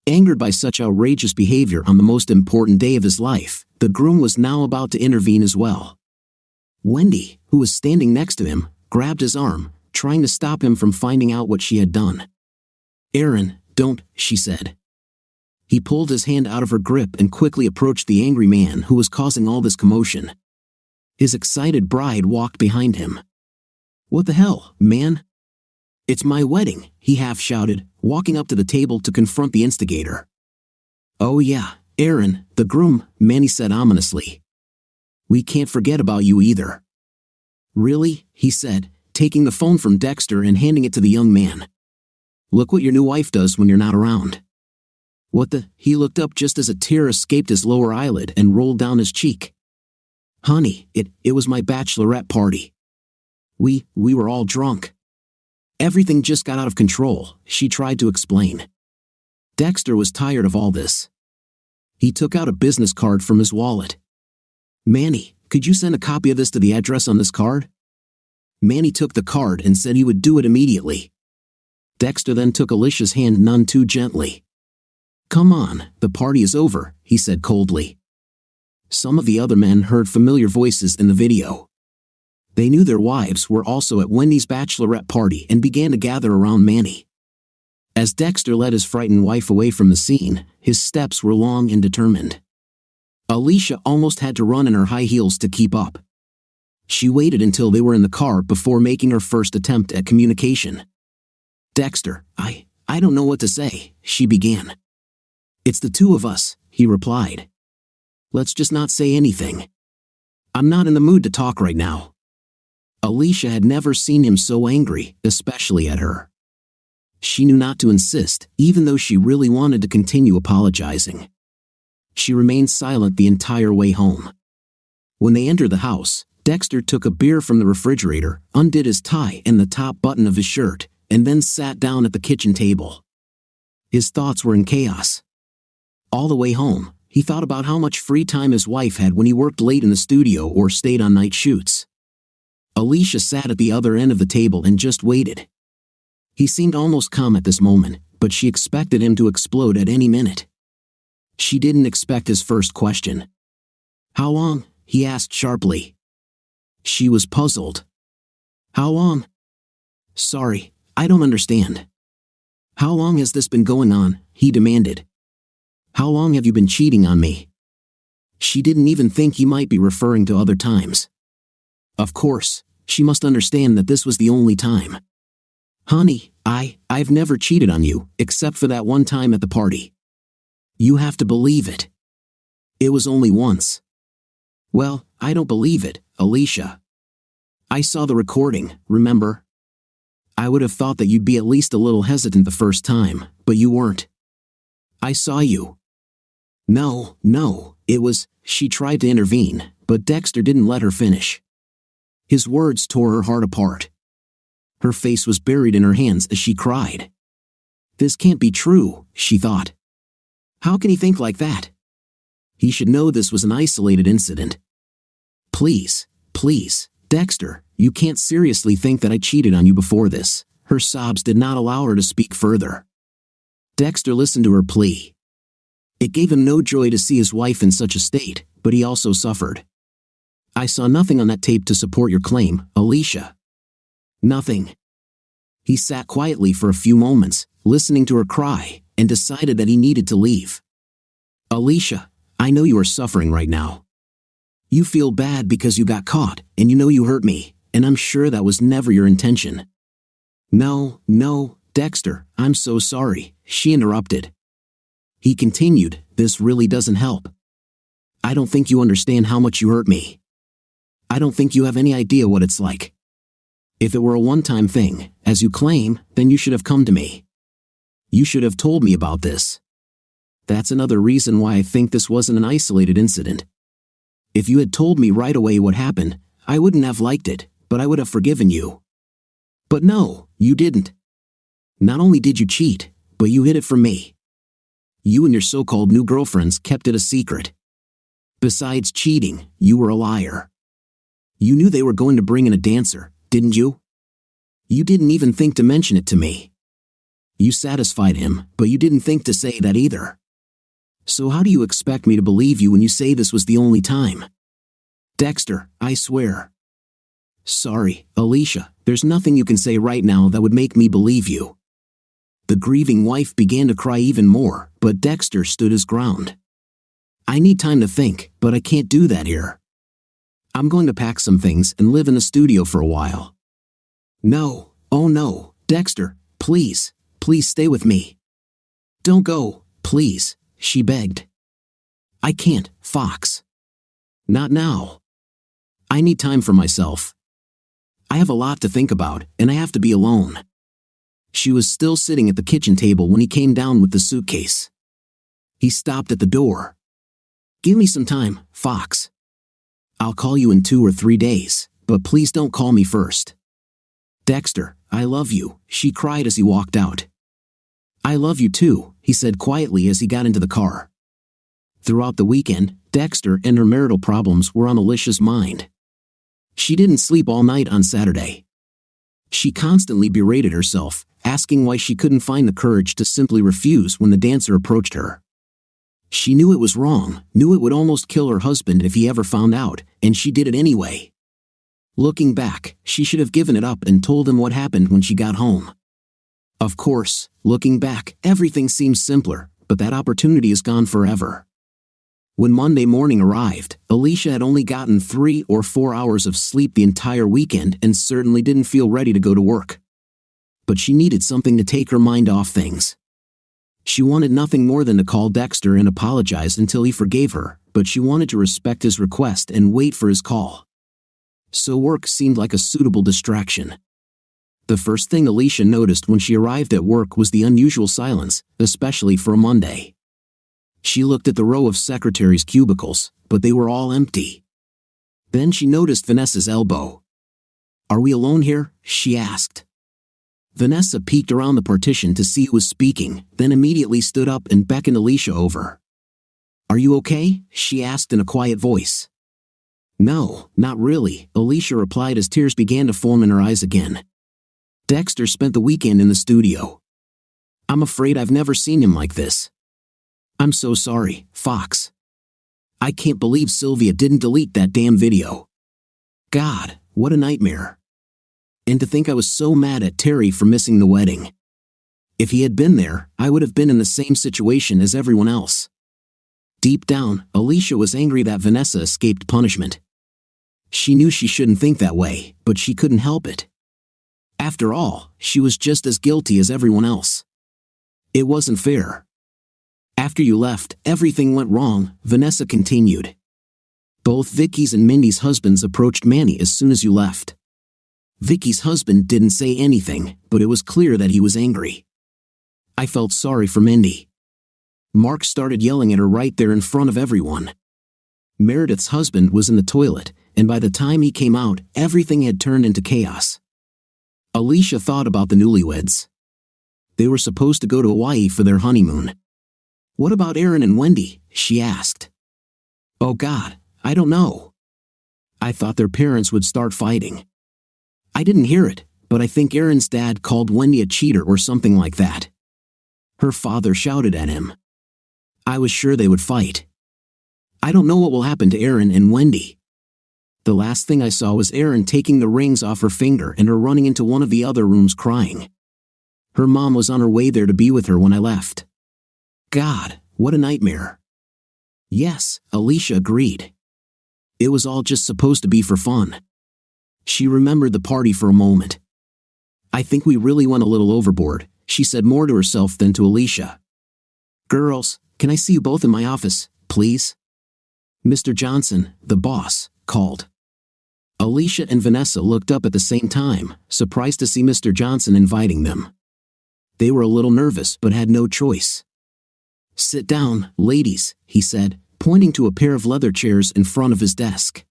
Angered by such outrageous behavior on the most important day of his life, the groom was now about to intervene as well. Wendy, who was standing next to him, grabbed his arm, trying to stop him from finding out what she had done. "Aaron, don't," she said. He pulled his hand out of her grip and quickly approached the angry man who was causing all this commotion. His excited bride walked behind him. "What the hell, man? It's my wedding," he half shouted, walking up to the table to confront the instigator. "Oh yeah, Aaron, the groom," Manny said ominously. "We can't forget about you either." "Really?" he said, taking the phone from Dexter and handing it to the young man. "Look what your new wife does when you're not around." "What the?" He looked up just as a tear escaped his lower eyelid and rolled down his cheek. "Honey, it was my bachelorette party. We were all drunk. Everything just got out of control," she tried to explain. Dexter was tired of all this. He took out a business card from his wallet. "Manny, could you send a copy of this to the address on this card?" Manny took the card and said he would do it immediately. Dexter then took Alicia's hand none too gently. "Come on, the party is over," he said coldly. Some of the other men heard familiar voices in the video. They knew their wives were also at Wendy's bachelorette party and began to gather around Manny. As Dexter led his frightened wife away from the scene, his steps were long and determined. Alicia almost had to run in her high heels to keep up. She waited until they were in the car before making her first attempt at communication. "Dexter, I don't know what to say," she began. "It's the two of us," he replied. "Let's just not say anything. I'm not in the mood to talk right now." Alicia had never seen him so angry, especially at her. She knew not to insist, even though she really wanted to continue apologizing. She remained silent the entire way home. When they entered the house, Dexter took a beer from the refrigerator, undid his tie and the top button of his shirt, and then sat down at the kitchen table. His thoughts were in chaos. All the way home, he thought about how much free time his wife had when he worked late in the studio or stayed on night shoots. Alicia sat at the other end of the table and just waited. He seemed almost calm at this moment, but she expected him to explode at any minute. She didn't expect his first question. "How long?" he asked sharply. She was puzzled. "How long?" "Sorry, I don't understand." "How long has this been going on?" he demanded. "How long have you been cheating on me?" She didn't even think he might be referring to other times. Of course, she must understand that this was the only time. "Honey, I've never cheated on you, except for that one time at the party. You have to believe it. It was only once." "Well, I don't believe it, Alicia. I saw the recording, remember? I would have thought that you'd be at least a little hesitant the first time, but you weren't. I saw you." No, it was," she tried to intervene, but Dexter didn't let her finish. His words tore her heart apart. Her face was buried in her hands as she cried. This can't be true, she thought. How can he think like that? He should know this was an isolated incident. Please, Dexter, you can't seriously think that I cheated on you before this." Her sobs did not allow her to speak further. Dexter listened to her plea. It gave him no joy to see his wife in such a state, but he also suffered. "I saw nothing on that tape to support your claim, Alicia." "Nothing." He sat quietly for a few moments, listening to her cry, and decided that he needed to leave. "Alicia, I know you are suffering right now. You feel bad because you got caught, and you know you hurt me, and I'm sure that was never your intention." No, Dexter, I'm so sorry," she interrupted. He continued, "This really doesn't help. I don't think you understand how much you hurt me. I don't think you have any idea what it's like. If it were a one-time thing, as you claim, then you should have come to me. You should have told me about this. That's another reason why I think this wasn't an isolated incident. If you had told me right away what happened, I wouldn't have liked it, but I would have forgiven you. But no, you didn't. Not only did you cheat, but you hid it from me. You and your so-called new girlfriends kept it a secret. Besides cheating, you were a liar. You knew they were going to bring in a dancer, didn't you? You didn't even think to mention it to me. You satisfied him, but you didn't think to say that either. So how do you expect me to believe you when you say this was the only time? Dexter, I swear." "Sorry, Alicia, there's nothing you can say right now that would make me believe you." The grieving wife began to cry even more, but Dexter stood his ground. "I need time to think, but I can't do that here. I'm going to pack some things and live in the studio for a while." "No, oh no, Dexter, please stay with me. Don't go, please," she begged. "I can't, Fox. Not now. I need time for myself. I have a lot to think about, and I have to be alone." She was still sitting at the kitchen table when he came down with the suitcase. He stopped at the door. "Give me some time, Fox. I'll call you in 2 or 3 days, but please don't call me first." "Dexter, I love you," she cried as he walked out. "I love you too," he said quietly as he got into the car. Throughout the weekend, Dexter and her marital problems were on Alicia's mind. She didn't sleep all night on Saturday. She constantly berated herself, asking why she couldn't find the courage to simply refuse when the dancer approached her. She knew it was wrong, knew it would almost kill her husband if he ever found out, and she did it anyway. Looking back, she should have given it up and told him what happened when she got home. Of course, looking back, everything seems simpler, but that opportunity is gone forever. When Monday morning arrived, Alicia had only gotten 3 or 4 hours of sleep the entire weekend and certainly didn't feel ready to go to work. But she needed something to take her mind off things. She wanted nothing more than to call Dexter and apologize until he forgave her, but she wanted to respect his request and wait for his call. So work seemed like a suitable distraction. The first thing Alicia noticed when she arrived at work was the unusual silence, especially for a Monday. She looked at the row of secretaries' cubicles, but they were all empty. Then she noticed Vanessa's elbow. "Are we alone here?" she asked. Vanessa peeked around the partition to see who was speaking, then immediately stood up and beckoned Alicia over. "Are you okay?" she asked in a quiet voice. "No, not really," Alicia replied as tears began to form in her eyes again. "Dexter spent the weekend in the studio. I'm afraid I've never seen him like this. I'm so sorry, Fox. I can't believe Sylvia didn't delete that damn video. God, what a nightmare. And to think I was so mad at Terry for missing the wedding. If he had been there, I would have been in the same situation as everyone else." Deep down, Alicia was angry that Vanessa escaped punishment. She knew she shouldn't think that way, but she couldn't help it. After all, she was just as guilty as everyone else. It wasn't fair. "After you left, everything went wrong," Vanessa continued. "Both Vicky's and Mindy's husbands approached Manny as soon as you left. Vicky's husband didn't say anything, but it was clear that he was angry. I felt sorry for Mindy. Mark started yelling at her right there in front of everyone. Meredith's husband was in the toilet, and by the time he came out, everything had turned into chaos." Alicia thought about the newlyweds. They were supposed to go to Hawaii for their honeymoon. "What about Aaron and Wendy?" she asked. "Oh God, I don't know. I thought their parents would start fighting. I didn't hear it, but I think Aaron's dad called Wendy a cheater or something like that. Her father shouted at him. I was sure they would fight. I don't know what will happen to Aaron and Wendy. The last thing I saw was Aaron taking the rings off her finger and her running into one of the other rooms crying. Her mom was on her way there to be with her when I left. God, what a nightmare." Yes, Alicia agreed. It was all just supposed to be for fun. She remembered the party for a moment. "I think we really went a little overboard," she said more to herself than to Alicia. "Girls, can I see you both in my office, please?" Mr. Johnson, the boss, called. Alicia and Vanessa looked up at the same time, surprised to see Mr. Johnson inviting them. They were a little nervous but had no choice. "Sit down, ladies," he said, pointing to a pair of leather chairs in front of his desk.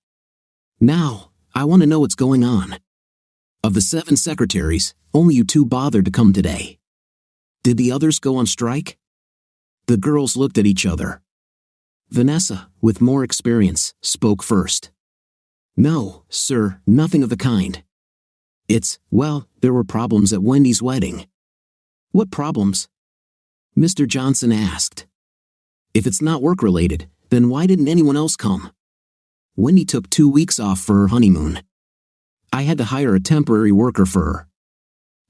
"Now, I want to know what's going on. Of the 7 secretaries, only you 2 bothered to come today. Did the others go on strike?" The girls looked at each other. Vanessa, with more experience, spoke first. "No, sir, nothing of the kind. Well, there were problems at Wendy's wedding." "What problems?" Mr. Johnson asked. "If it's not work-related, then why didn't anyone else come? Wendy took 2 weeks off for her honeymoon. I had to hire a temporary worker for her.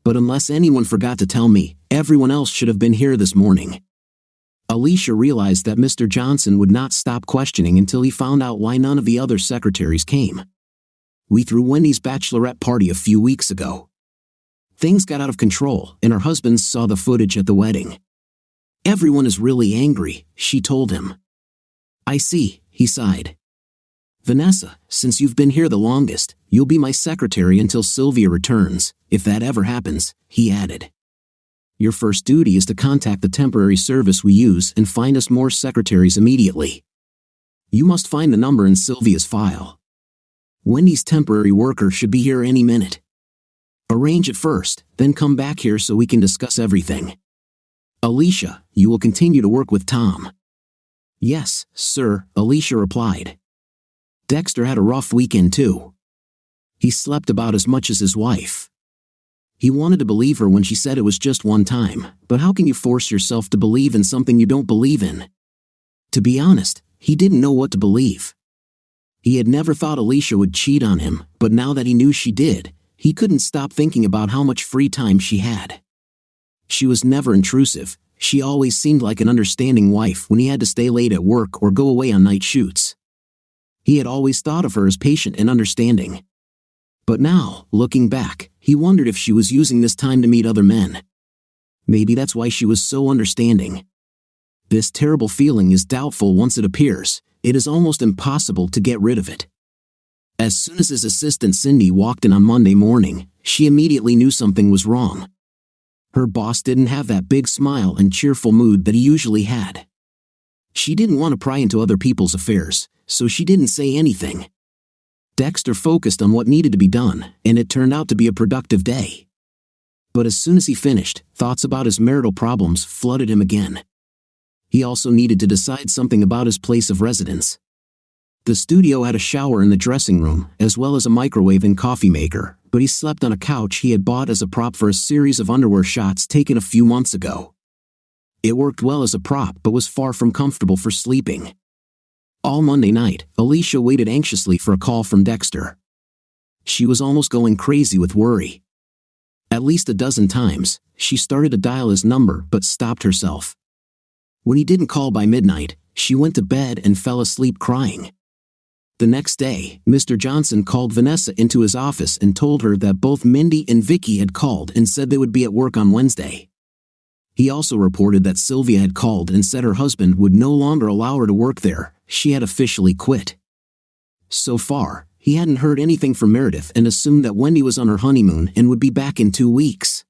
But unless anyone forgot to tell me, everyone else should have been here this morning." Alicia realized that Mr. Johnson would not stop questioning until he found out why none of the other secretaries came. "We threw Wendy's bachelorette party a few weeks ago. Things got out of control, and her husbands saw the footage at the wedding. Everyone is really angry," she told him. "I see," he sighed. "Vanessa, since you've been here the longest, you'll be my secretary until Sylvia returns, if that ever happens," he added. "Your first duty is to contact the temporary service we use and find us more secretaries immediately. You must find the number in Sylvia's file. Wendy's temporary worker should be here any minute. Arrange it first, then come back here so we can discuss everything. Alicia, you will continue to work with Tom." "Yes, sir," Alicia replied. Dexter had a rough weekend too. He slept about as much as his wife. He wanted to believe her when she said it was just one time, but how can you force yourself to believe in something you don't believe in? To be honest, he didn't know what to believe. He had never thought Alicia would cheat on him, but now that he knew she did, he couldn't stop thinking about how much free time she had. She was never intrusive. She always seemed like an understanding wife when he had to stay late at work or go away on night shoots. He had always thought of her as patient and understanding. But now, looking back, he wondered if she was using this time to meet other men. Maybe that's why she was so understanding. This terrible feeling is doubtful once it appears. It is almost impossible to get rid of it. As soon as his assistant Cindy walked in on Monday morning, she immediately knew something was wrong. Her boss didn't have that big smile and cheerful mood that he usually had. She didn't want to pry into other people's affairs, so she didn't say anything. Dexter focused on what needed to be done, and it turned out to be a productive day. But as soon as he finished, thoughts about his marital problems flooded him again. He also needed to decide something about his place of residence. The studio had a shower in the dressing room, as well as a microwave and coffee maker, but he slept on a couch he had bought as a prop for a series of underwear shots taken a few months ago. It worked well as a prop but was far from comfortable for sleeping. All Monday night, Alicia waited anxiously for a call from Dexter. She was almost going crazy with worry. At least a dozen times, she started to dial his number but stopped herself. When he didn't call by midnight, she went to bed and fell asleep crying. The next day, Mr. Johnson called Vanessa into his office and told her that both Mindy and Vicky had called and said they would be at work on Wednesday. He also reported that Sylvia had called and said her husband would no longer allow her to work there. She had officially quit. So far, he hadn't heard anything from Meredith and assumed that Wendy was on her honeymoon and would be back in 2 weeks.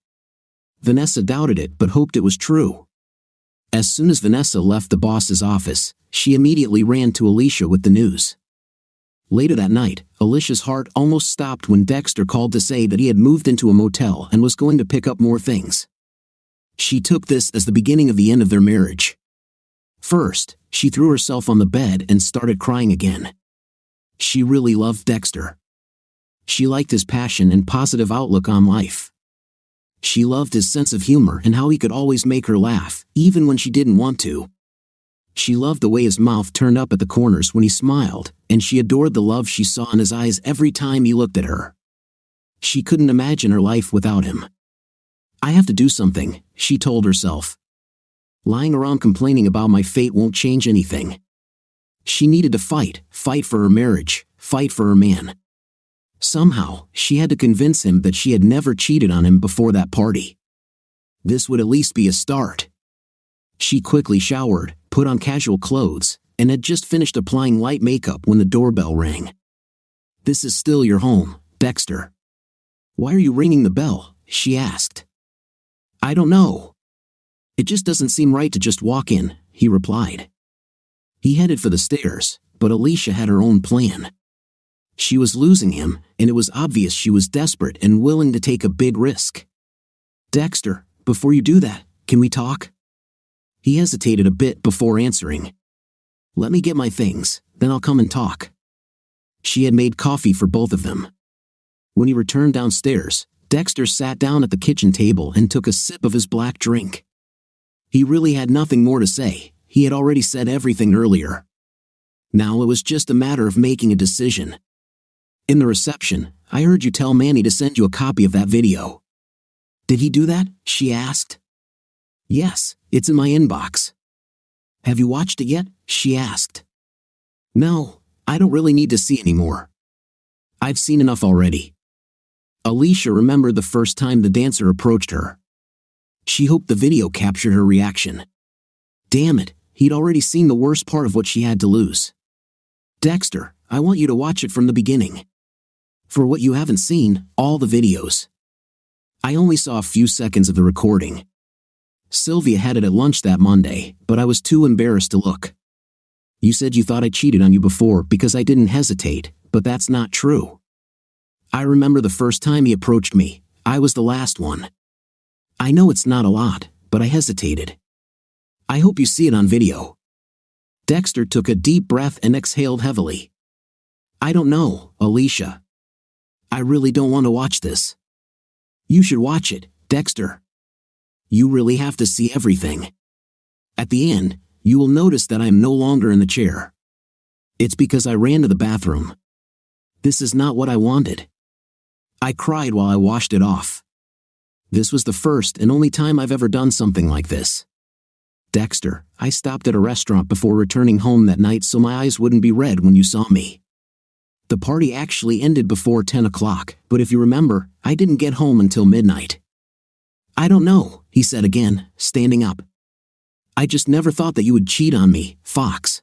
Vanessa doubted it but hoped it was true. As soon as Vanessa left the boss's office, she immediately ran to Alicia with the news. Later that night, Alicia's heart almost stopped when Dexter called to say that he had moved into a motel and was going to pick up more things. She took this as the beginning of the end of their marriage. First, she threw herself on the bed and started crying again. She really loved Dexter. She liked his passion and positive outlook on life. She loved his sense of humor and how he could always make her laugh, even when she didn't want to. She loved the way his mouth turned up at the corners when he smiled, and she adored the love she saw in his eyes every time he looked at her. She couldn't imagine her life without him. I have to do something, she told herself. Lying around complaining about my fate won't change anything. She needed to fight for her marriage, fight for her man. Somehow, she had to convince him that she had never cheated on him before that party. This would at least be a start. She quickly showered, put on casual clothes, and had just finished applying light makeup when the doorbell rang. "This is still your home, Dexter." "Why are you ringing the bell?" she asked. "I don't know. It just doesn't seem right to just walk in," he replied. He headed for the stairs, but Alicia had her own plan. She was losing him, and it was obvious she was desperate and willing to take a big risk. "Dexter, before you do that, can we talk?" He hesitated a bit before answering. "Let me get my things, then I'll come and talk." She had made coffee for both of them. When he returned downstairs, Dexter sat down at the kitchen table and took a sip of his black drink. He really had nothing more to say. He had already said everything earlier. Now it was just a matter of making a decision. "In the reception, I heard you tell Manny to send you a copy of that video." "Did he do that?" she asked. "Yes, it's in my inbox." "Have you watched it yet?" she asked. "No, I don't really need to see any more. I've seen enough already." Alicia remembered the first time the dancer approached her. She hoped the video captured her reaction. Damn it, he'd already seen the worst part of what she had to lose. "Dexter, I want you to watch it from the beginning. For what you haven't seen, all the videos." "I only saw a few seconds of the recording. Sylvia had it at lunch that Monday, but I was too embarrassed to look. You said you thought I cheated on you before because I didn't hesitate, but that's not true. I remember the first time he approached me. I was the last one. I know it's not a lot, but I hesitated. I hope you see it on video." Dexter took a deep breath and exhaled heavily. "I don't know, Alicia. I really don't want to watch this." "You should watch it, Dexter. You really have to see everything. At the end, you will notice that I am no longer in the chair. It's because I ran to the bathroom. This is not what I wanted. I cried while I washed it off. This was the first and only time I've ever done something like this. Dexter, I stopped at a restaurant before returning home that night so my eyes wouldn't be red when you saw me. The party actually ended before 10 o'clock, but if you remember, I didn't get home until midnight. I don't know, he said again, standing up. I just never thought that you would cheat on me, Fox.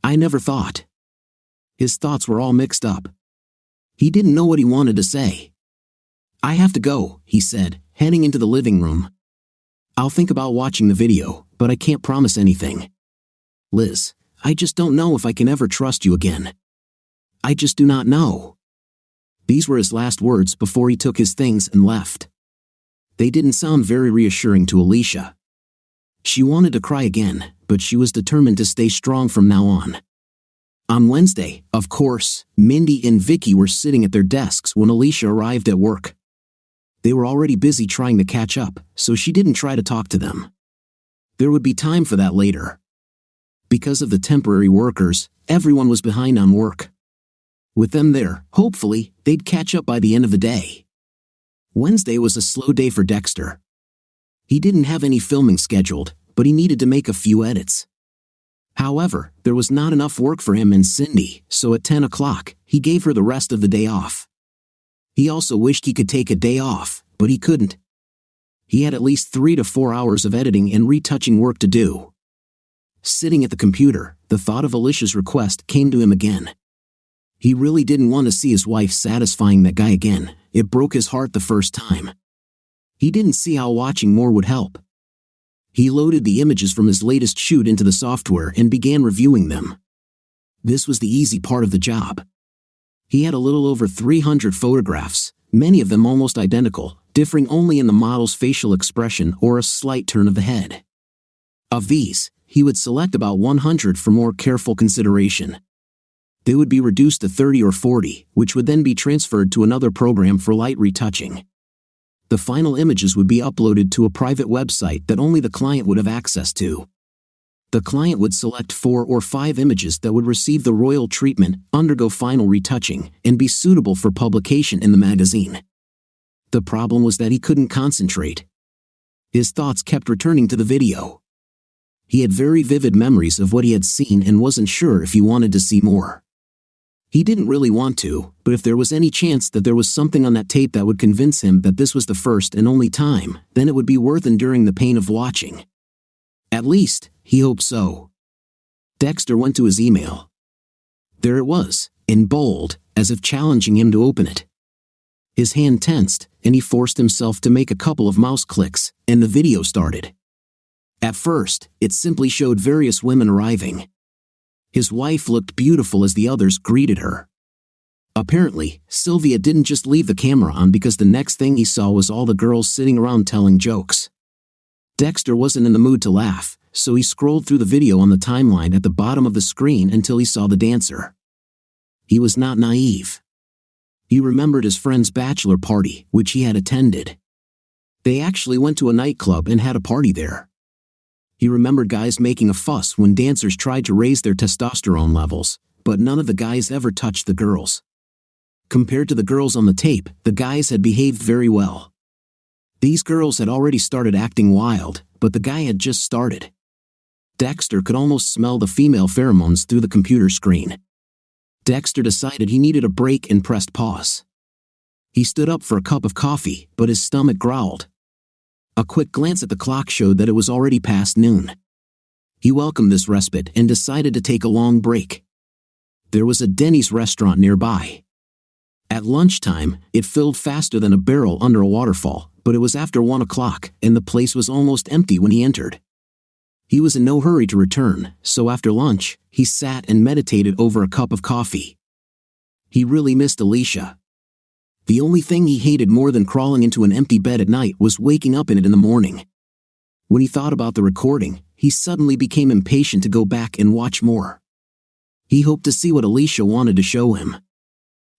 I never thought. His thoughts were all mixed up. He didn't know what he wanted to say. I have to go, he said, heading into the living room. I'll think about watching the video, but I can't promise anything. Liz, I just don't know if I can ever trust you again. I just do not know. These were his last words before he took his things and left. They didn't sound very reassuring to Alicia. She wanted to cry again, but she was determined to stay strong from now on. On Wednesday, of course, Mindy and Vicky were sitting at their desks when Alicia arrived at work. They were already busy trying to catch up, so she didn't try to talk to them. There would be time for that later. Because of the temporary workers, everyone was behind on work. With them there, hopefully, they'd catch up by the end of the day. Wednesday was a slow day for Dexter. He didn't have any filming scheduled, but he needed to make a few edits. However, there was not enough work for him and Cindy, so at 10 o'clock, he gave her the rest of the day off. He also wished he could take a day off, but he couldn't. He had at least 3 to 4 hours of editing and retouching work to do. Sitting at the computer, the thought of Alicia's request came to him again. He really didn't want to see his wife satisfying that guy again. It broke his heart the first time. He didn't see how watching more would help. He loaded the images from his latest shoot into the software and began reviewing them. This was the easy part of the job. He had a little over 300 photographs, many of them almost identical, differing only in the model's facial expression or a slight turn of the head. Of these, he would select about 100 for more careful consideration. They would be reduced to 30 or 40, which would then be transferred to another program for light retouching. The final images would be uploaded to a private website that only the client would have access to. The client would select 4 or 5 images that would receive the royal treatment, undergo final retouching, and be suitable for publication in the magazine. The problem was that he couldn't concentrate. His thoughts kept returning to the video. He had very vivid memories of what he had seen and wasn't sure if he wanted to see more. He didn't really want to, but if there was any chance that there was something on that tape that would convince him that this was the first and only time, then it would be worth enduring the pain of watching. At least, he hoped so. Dexter went to his email. There it was, in bold, as if challenging him to open it. His hand tensed, and he forced himself to make a couple of mouse clicks, and the video started. At first, it simply showed various women arriving. His wife looked beautiful as the others greeted her. Apparently, Sylvia didn't just leave the camera on because the next thing he saw was all the girls sitting around telling jokes. Dexter wasn't in the mood to laugh, so he scrolled through the video on the timeline at the bottom of the screen until he saw the dancer. He was not naive. He remembered his friend's bachelor party, which he had attended. They actually went to a nightclub and had a party there. He remembered guys making a fuss when dancers tried to raise their testosterone levels, but none of the guys ever touched the girls. Compared to the girls on the tape, the guys had behaved very well. These girls had already started acting wild, but the guy had just started. Dexter could almost smell the female pheromones through the computer screen. Dexter decided he needed a break and pressed pause. He stood up for a cup of coffee, but his stomach growled. A quick glance at the clock showed that it was already past noon. He welcomed this respite and decided to take a long break. There was a Denny's restaurant nearby. At lunchtime, it filled faster than a barrel under a waterfall, but it was after 1 o'clock, and the place was almost empty when he entered. He was in no hurry to return, so after lunch, he sat and meditated over a cup of coffee. He really missed Alicia. The only thing he hated more than crawling into an empty bed at night was waking up in it in the morning. When he thought about the recording, he suddenly became impatient to go back and watch more. He hoped to see what Alicia wanted to show him.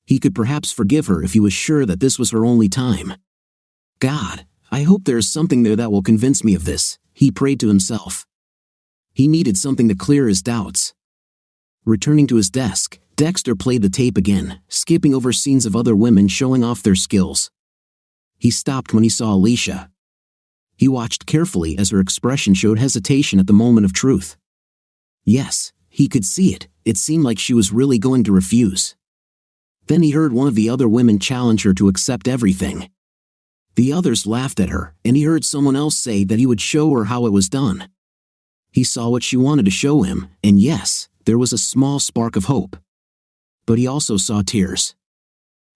He could perhaps forgive her if he was sure that this was her only time. God, I hope there is something there that will convince me of this, he prayed to himself. He needed something to clear his doubts. Returning to his desk, Dexter played the tape again, skipping over scenes of other women showing off their skills. He stopped when he saw Alicia. He watched carefully as her expression showed hesitation at the moment of truth. Yes, he could see it. It seemed like she was really going to refuse. Then he heard one of the other women challenge her to accept everything. The others laughed at her, and he heard someone else say that he would show her how it was done. He saw what she wanted to show him, and yes, there was a small spark of hope. But he also saw tears.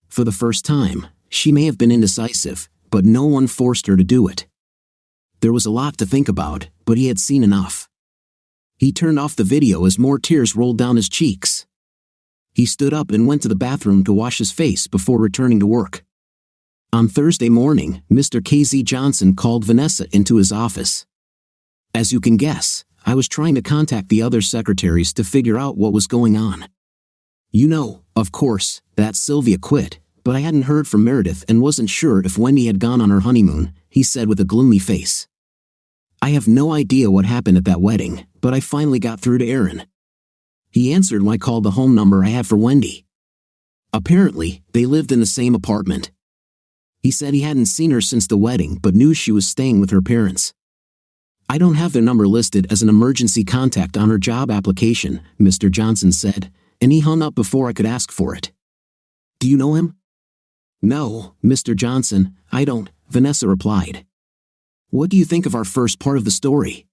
For the first time, she may have been indecisive, but no one forced her to do it. There was a lot to think about, but he had seen enough. He turned off the video as more tears rolled down his cheeks. He stood up and went to the bathroom to wash his face before returning to work. On Thursday morning, Mr. KZ Johnson called Vanessa into his office. As you can guess, I was trying to contact the other secretaries to figure out what was going on. You know, of course, that Sylvia quit, but I hadn't heard from Meredith and wasn't sure if Wendy had gone on her honeymoon, he said with a gloomy face. I have no idea what happened at that wedding, but I finally got through to Aaron. He answered when I called the home number I had for Wendy. Apparently, they lived in the same apartment. He said he hadn't seen her since the wedding but knew she was staying with her parents. I don't have their number listed as an emergency contact on her job application, Mr. Johnson said, and he hung up before I could ask for it. Do you know him? No, Mr. Johnson, I don't, Vanessa replied. What do you think of our first part of the story?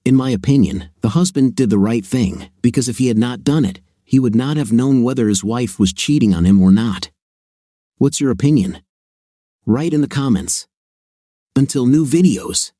In my opinion, the husband did the right thing, because if he had not done it, he would not have known whether his wife was cheating on him or not. What's your opinion? Write in the comments. Until new videos.